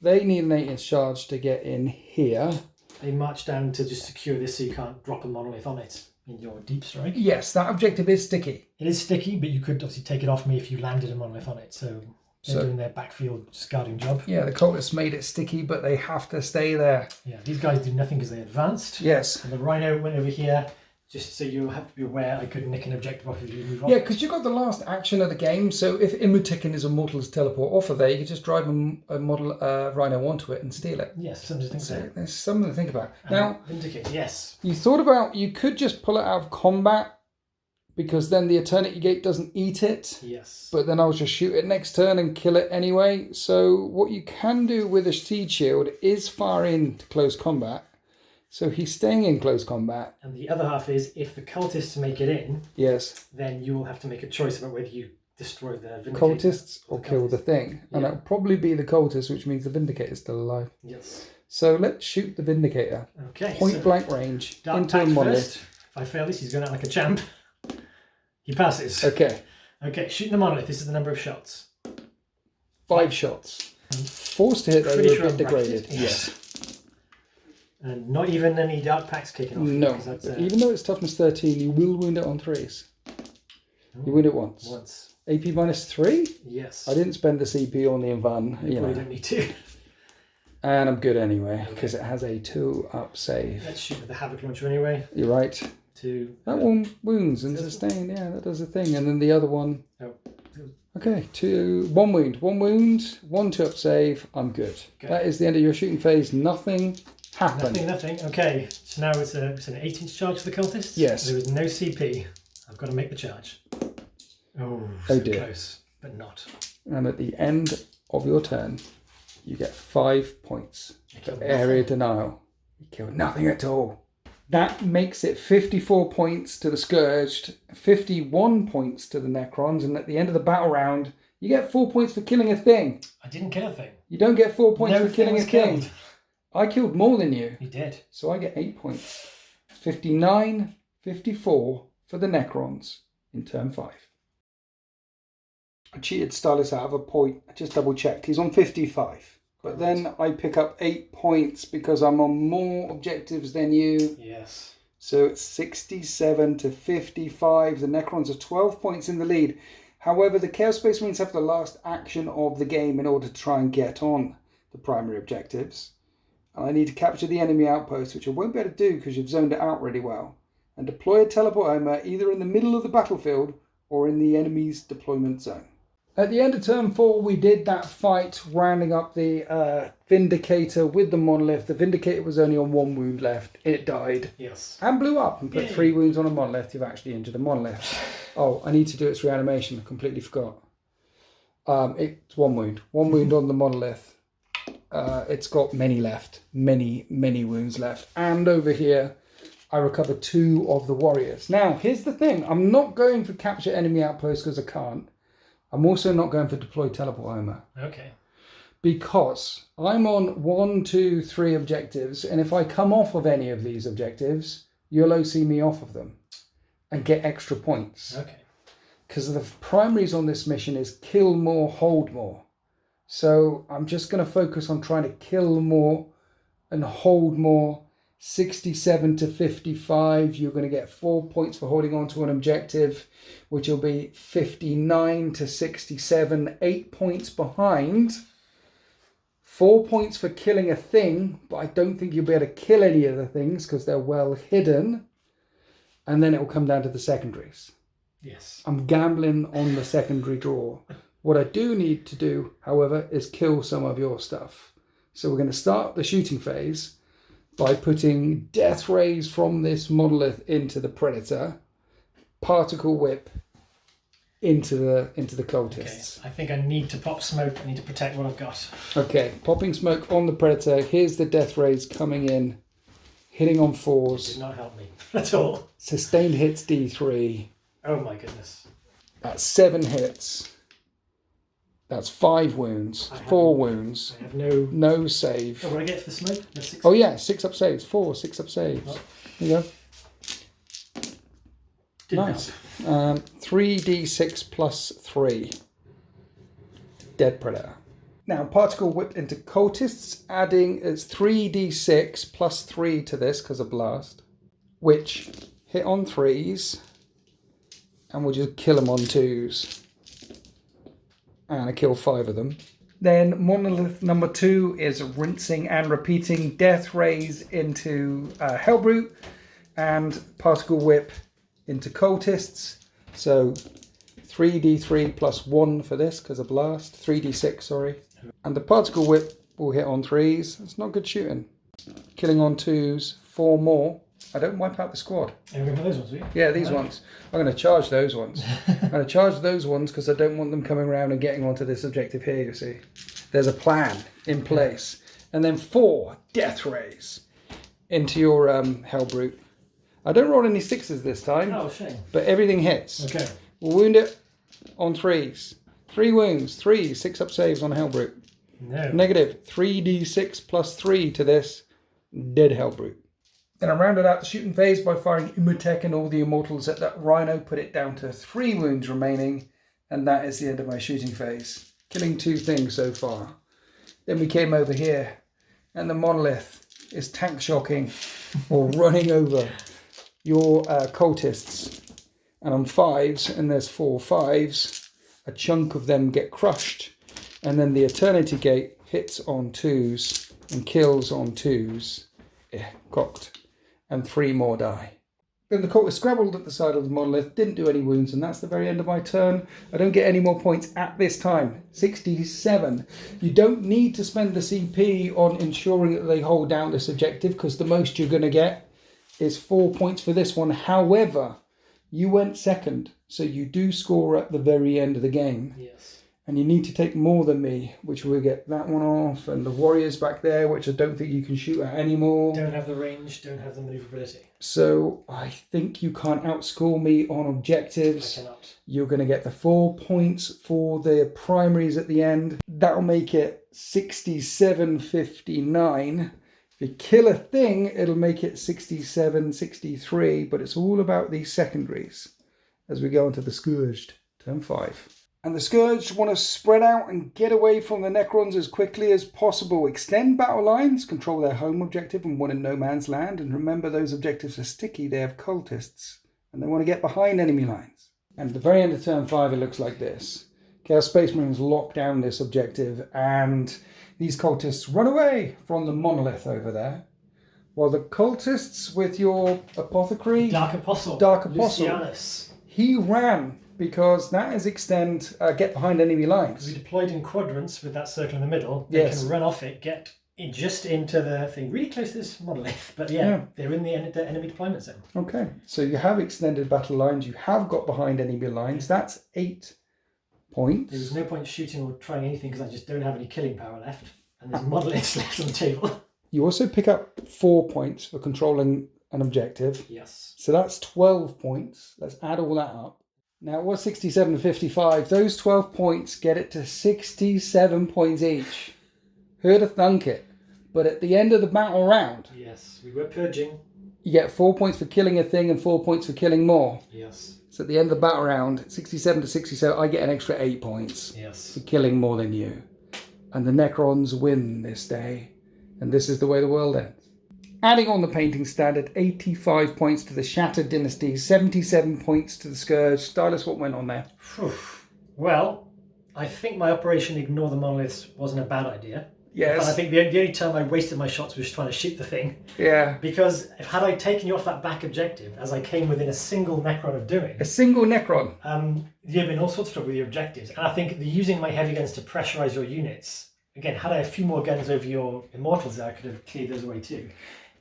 They need an 8-inch charge to get in here. They march down to just secure this so you can't drop a monolith on it in your deep strike. Yes, that objective is sticky. It is sticky, but you could obviously take it off me if you landed a monolith on it. So they're doing their backfield scouting job. Yeah, the cultists made it sticky, but they have to stay there. Yeah, these guys do nothing because they advanced. Yes. And the Rhino went over here. Just so you have to be aware, I could nick an objective off if you move on. Yeah, because you got the last action of the game. So if Imutikin is a mortal's teleport off of there, you could just drive a model Rhino onto it and steal it. Yes, something to think about. There's something to think about. Now, Vindicate, yes. You thought about, you could just pull it out of combat, because then the Eternity Gate doesn't eat it. Yes. But then I'll just shoot it next turn and kill it anyway. So what you can do with a Seed Shield is far into close combat. So he's staying in close combat. And the other half is, if the cultists make it in, yes, then you will have to make a choice about whether you destroy the Vindicator. Cultists or kill the thing. Yeah. And it'll probably be the cultists, which means the Vindicator's still alive. Yes. So let's shoot the Vindicator. Okay. Point blank range. Dark into a monolith. First. If I fail this, he's going out like a champ. He passes. Okay. Okay, shooting the monolith. This is the number of shots. 5 shots. Forced to hit, though, you're a bit degraded. Yes. And not even any dark packs kicking off. No, even though it's toughness 13, you will wound it on 3s. You wound it once. Once. AP -3? Yes. I didn't spend the CP on the Invan. You probably don't need to. And I'm good anyway, because it has a 2-up save. Let's shoot with the Havoc Launcher anyway. You're right. 2. That one wounds and sustain. Yeah, that does a thing. And then the other one. Oh. Okay, 1 wound. 1 wound, 1 2-up save. I'm good. Okay. That is the end of your shooting phase. Nothing happened. Nothing. Okay, so now it's an 8-inch charge for the cultists. Yes. There is no CP. I've got to make the charge. Oh, so dear. Close, but not. And at the end of your turn, you get 5 points for area denial. You killed nothing at all. That makes it 54 points to the Scourged, 51 points to the Necrons, and at the end of the battle round, you get 4 points for killing a thing. I didn't kill a thing. You don't get 4 points No for killing a thing. killed. I killed more than you. You did. So I get 8 points. 59, 54 for the Necrons in turn 5. I cheated Stylus out of a point. I just double checked. He's on 55. But then I pick up 8 points because I'm on more objectives than you. Yes. So it's 67 to 55. The Necrons are 12 points in the lead. However, the Chaos Space Marines have the last action of the game in order to try and get on the primary objectives. And I need to capture the enemy outpost, which I won't be able to do because you've zoned it out really well. And deploy a teleport armor either in the middle of the battlefield or in the enemy's deployment zone. At the end of turn 4, we did that fight, rounding up the Vindicator with the Monolith. The Vindicator was only on 1 wound left. It died. Yes. And blew up and put 3 wounds on a Monolith. You've actually injured a Monolith. Oh, I need to do its reanimation. I completely forgot. It's 1 wound. 1 wound on the Monolith. It's got many left. Many wounds left. And over here, I recovered 2 of the warriors. Now, here's the thing. I'm not going for capture enemy outpost because I can't. I'm also not going for deploy teleport Homer. Okay. Because I'm on 1, 2, 3 objectives, and if I come off of any of these objectives, you'll OC me off of them and get extra points. Okay. Because the primaries on this mission is kill more, hold more. So I'm just going to focus on trying to kill more and hold more. 67 to 55, you're going to get 4 points for holding on to an objective, which will be 59 to 67, 8 points behind. 4 points for killing a thing, but I don't think you'll be able to kill any of the things because they're well hidden. And then it will come down to the secondaries. Yes. I'm gambling on the secondary draw. What I do need to do, however, is kill some of your stuff. So we're going to start the shooting phase by putting death rays from this monolith into the predator, particle whip into the cultists. Okay. I think I need to pop smoke. I need to protect what I've got. Okay, popping smoke on the predator. Here's the death rays coming in, hitting on 4s. Did not help me at all. Sustained hits D3. Oh my goodness. That's 7 hits. That's 5 wounds, 4 wounds. I have no save. Oh, what do I get for the smoke? No, 6. Oh yeah, 6 up saves. 4 6 up saves. Oh. There you go. Didn't Nice. 3d6 plus 3. Dead predator. Now particle whipped into cultists, adding it's 3d6 plus 3 to this because of blast, which hit on 3s, and we'll just kill them on 2s. And I kill 5 of them. Then monolith number 2 is rinsing and repeating death rays into Hellbrute and particle whip into cultists. So 3d3 plus 1 for this because of blast. 3d6, sorry. And the particle whip will hit on 3s. It's not good shooting. Killing on 2s, 4 more. I don't wipe out the squad. And remember those ones, do you? Yeah, these ones. I'm going to charge those ones. I'm going to charge those ones because I don't want them coming around and getting onto this objective here, you see. There's a plan in place. And then 4 death rays into your Hellbrute. I don't roll any 6s this time. Oh, shame. But everything hits. Okay. We'll wound it on 3s. 3 wounds, 3, 6 up saves on Hellbrute. No. Negative 3d6 plus 3 to this dead Hellbrute. Then I rounded out the shooting phase by firing Imhotep and all the immortals at that rhino, put it down to 3 wounds remaining, and that is the end of my shooting phase. Killing 2 things so far. Then we came over here, and the monolith is tank shocking or running over your cultists. And on 5s, and there's 4 5s, a chunk of them get crushed, and then the Eternity Gate hits on 2s and kills on 2s. Yeah, cocked. And 3 more die. Then the cult was scrabbled at the side of the monolith, didn't do any wounds, and that's the very end of my turn. I don't get any more points at this time. 67. You don't need to spend the CP on ensuring that they hold down this objective, because the most you're going to get is 4 points for this one. However, you went second, so you do score at the very end of the game. Yes. And you need to take more than me, which will get that one off, and the warriors back there, which I don't think you can shoot at anymore. Don't have the range, don't have the maneuverability. So I think you can't outscore me on objectives. I cannot. You're going to get the 4 points for the primaries at the end. That'll make it 67-59. If you kill a thing, it'll make it 67-63, but it's all about these secondaries as we go into the Scourged, turn 5. And the Scourged want to spread out and get away from the Necrons as quickly as possible. Extend battle lines, control their home objective and one in no man's land. And remember, those objectives are sticky. They have cultists. And they want to get behind enemy lines. And at the very end of turn 5, it looks like this. Chaos Space Marines lock down this objective. And these cultists run away from the monolith over there. While the cultists with your apothecary... Dark Apostle. Lucianus. He ran because that is get behind enemy lines. We deployed in quadrants with that circle in the middle. They Yes. can run off it, get just into the thing, really close to this monolith. But they're in the enemy deployment zone. Okay, so you have extended battle lines. You have got behind enemy lines. That's 8 points. There was no point shooting or trying anything because I just don't have any killing power left. And there's monoliths left on the table. You also pick up 4 points for controlling an objective. Yes. So that's 12 points. Let's add all that up. Now, it was 67 to 55. Those 12 points get it to 67 points each. Who'd have thunk it? But at the end of the battle round... Yes, we were purging. You get 4 points for killing a thing and 4 points for killing more. Yes. So at the end of the battle round, 67 to 67, I get an extra 8 points. Yes. For killing more than you. And the Necrons win this day. And this is the way the world ends. Adding on the painting standard, 85 points to the Shattered Dynasty, 77 points to the Scourged. Stylus, what went on there? Well, I think my Operation Ignore the Monoliths wasn't a bad idea. Yes. But I think the only time I wasted my shots was trying to shoot the thing. Yeah. Because had I taken you off that back objective, as I came within a single Necron of doing... A single Necron? You've been all sorts of trouble with your objectives. And I think using my heavy guns to pressurise your units... Again, had I a few more guns over your Immortals there, I could have cleared those away too.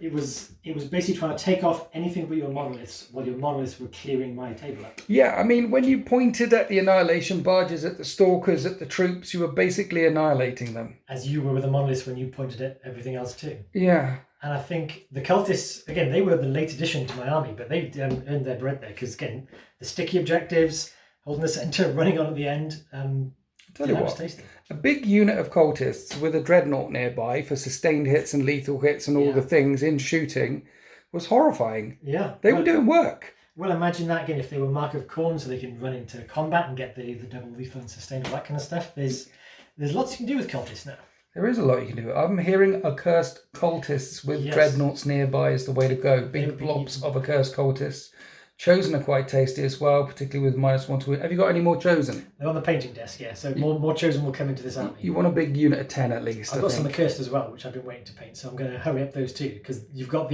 It was basically trying to take off anything but your monoliths while your monoliths were clearing my table up. Yeah, I mean, when you pointed at the annihilation barges, at the stalkers, at the troops, you were basically annihilating them. As you were with the monoliths when you pointed at everything else too. Yeah. And I think the cultists, again, they were the late addition to my army, but they earned their bread there because, again, the sticky objectives, holding the centre, running on at the end, Tell you what, a big unit of cultists with a dreadnought nearby for sustained hits and lethal hits and all the things in shooting was horrifying. Yeah. They were doing work. Well, imagine that again if they were Mark of Khorne so they can run into combat and get the double lethal and sustained, all that kind of stuff. There's lots you can do with cultists now. There is a lot you can do. I'm hearing accursed cultists with dreadnoughts nearby is the way to go. Big blobs of accursed cultists. Chosen are quite tasty as well, particularly with -1 to win. Have you got any more Chosen? They're on the painting desk, yeah. So more Chosen will come into this army. You want a big unit of 10 at least. I've got some accursed as well, which I've been waiting to paint. So I'm going to hurry up those two because you've got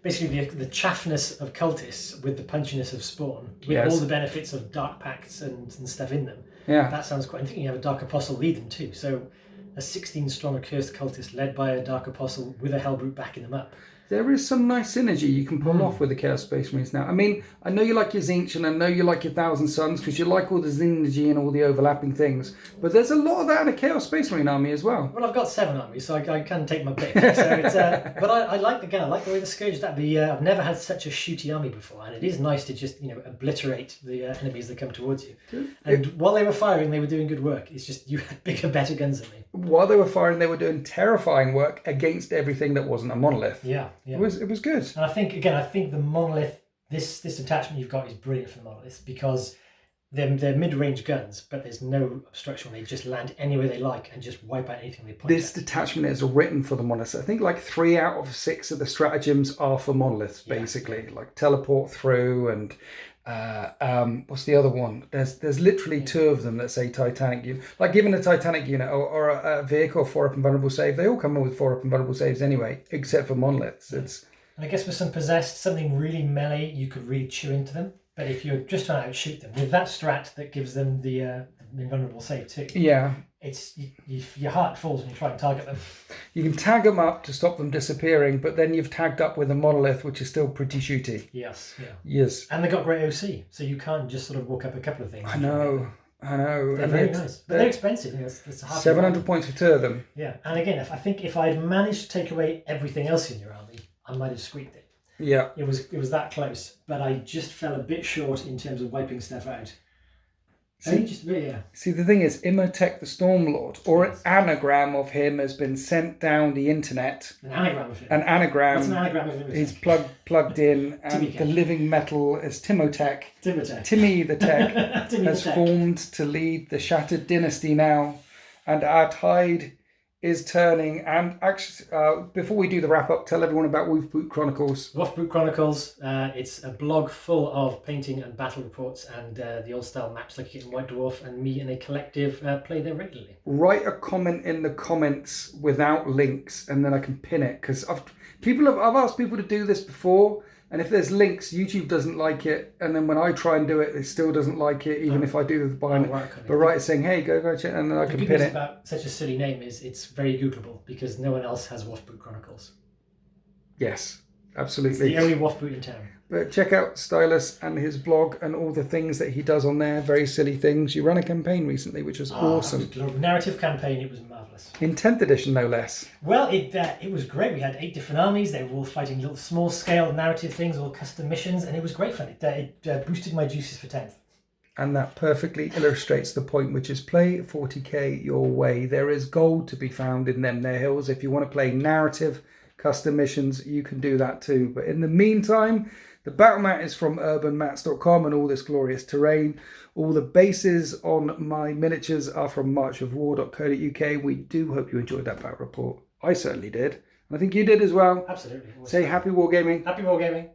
basically the chaffness of cultists with the punchiness of Spawn, with all the benefits of Dark Pacts and stuff in them. Yeah, that sounds quite. I'm thinking you have a Dark Apostle lead them too. So a 16-strong accursed cultist led by a Dark Apostle with a Hellbrute backing them up. There is some nice synergy you can pull off with the Chaos Space Marines now. I mean, I know you like your Zinch and I know you like your Thousand Suns because you like all the synergy and all the overlapping things. But there's a lot of that in a Chaos Space Marine army as well. Well, I've got 7 armies, so I can take my pick. So it's, but I like the way the Scourged that. I've never had such a shooty army before, and it is nice to just obliterate the enemies that come towards you. And while they were firing, they were doing good work. It's just you had bigger, better guns than me. While they were firing, they were doing terrifying work against everything that wasn't a monolith. Yeah. It was good. And I think the monolith, this attachment you've got is brilliant for the monoliths because they're mid-range guns, but there's no obstruction. They just land anywhere they like and just wipe out anything they point This detachment is written for the monoliths. I think like 3 out of 6 of the stratagems are for monoliths, basically. Like teleport through and what's the other one? There's literally 2 of them that say Titanic unit. Like given a Titanic unit or a vehicle 4-up and vulnerable save, they all come in with 4-up and vulnerable saves anyway, except for monoliths. And I guess with some possessed, something really melee, you could really chew into them. But if you're just trying to outshoot them, with that strat that gives them the invulnerable save too, it's your heart falls when you try and target them. You can tag them up to stop them disappearing, but then you've tagged up with a monolith, which is still pretty shooty. Yes, yeah. Yes. And they got great OC, so you can't just sort of walk up a couple of things. I know. They're very nice. But they're expensive. It's 700 points for 2 of them. Yeah, and again, I think if I'd managed to take away everything else in your army, I might have squeaked it. Yeah. It was that close, but I just fell a bit short in terms of wiping stuff out. Just a bit, yeah. See, the thing is, Imhotep the Stormlord, or an anagram of him has been sent down the internet. An anagram of him? An anagram. What's an anagram of Imhotep? He's plugged in, and the living metal is Timotech. Timmy the Tech has formed to lead the Shattered Dynasty now, and our tide is turning. And actually, before we do the wrap up, tell everyone about Wolfboot Chronicles. Wolfboot Chronicles, it's a blog full of painting and battle reports and the old style maps like you get in White Dwarf, and me and a collective play there regularly. Write a comment in the comments without links and then I can pin it, because I've asked people to do this before, And if there's links, YouTube doesn't like it, and then when I try and do it, it still doesn't like it, even if I do the behind. But it's saying, "Hey, go check," and then I can pin it. About such a silly name is it's very Googleable because no one else has Waffboot Chronicles. Yes, absolutely. It's the only Waffboot in town. But check out Stylus and his blog and all the things that he does on there. Very silly things. You ran a campaign recently, which was awesome. Narrative campaign. It was marvelous. In 10th edition, no less. Well, it was great. We had 8 different armies. They were all fighting little small scale narrative things, all custom missions, and it was great fun. It boosted my juices for 10th. And that perfectly illustrates the point, which is play 40k your way. There is gold to be found in them there hills. If you want to play narrative custom missions, you can do that too. But in the meantime, the battle mat is from urbanmats.com and all this glorious terrain. All the bases on my miniatures are from marchofwar.co.uk. We do hope you enjoyed that battle report. I certainly did. I think you did as well. Absolutely. Say happy wargaming. Happy wargaming.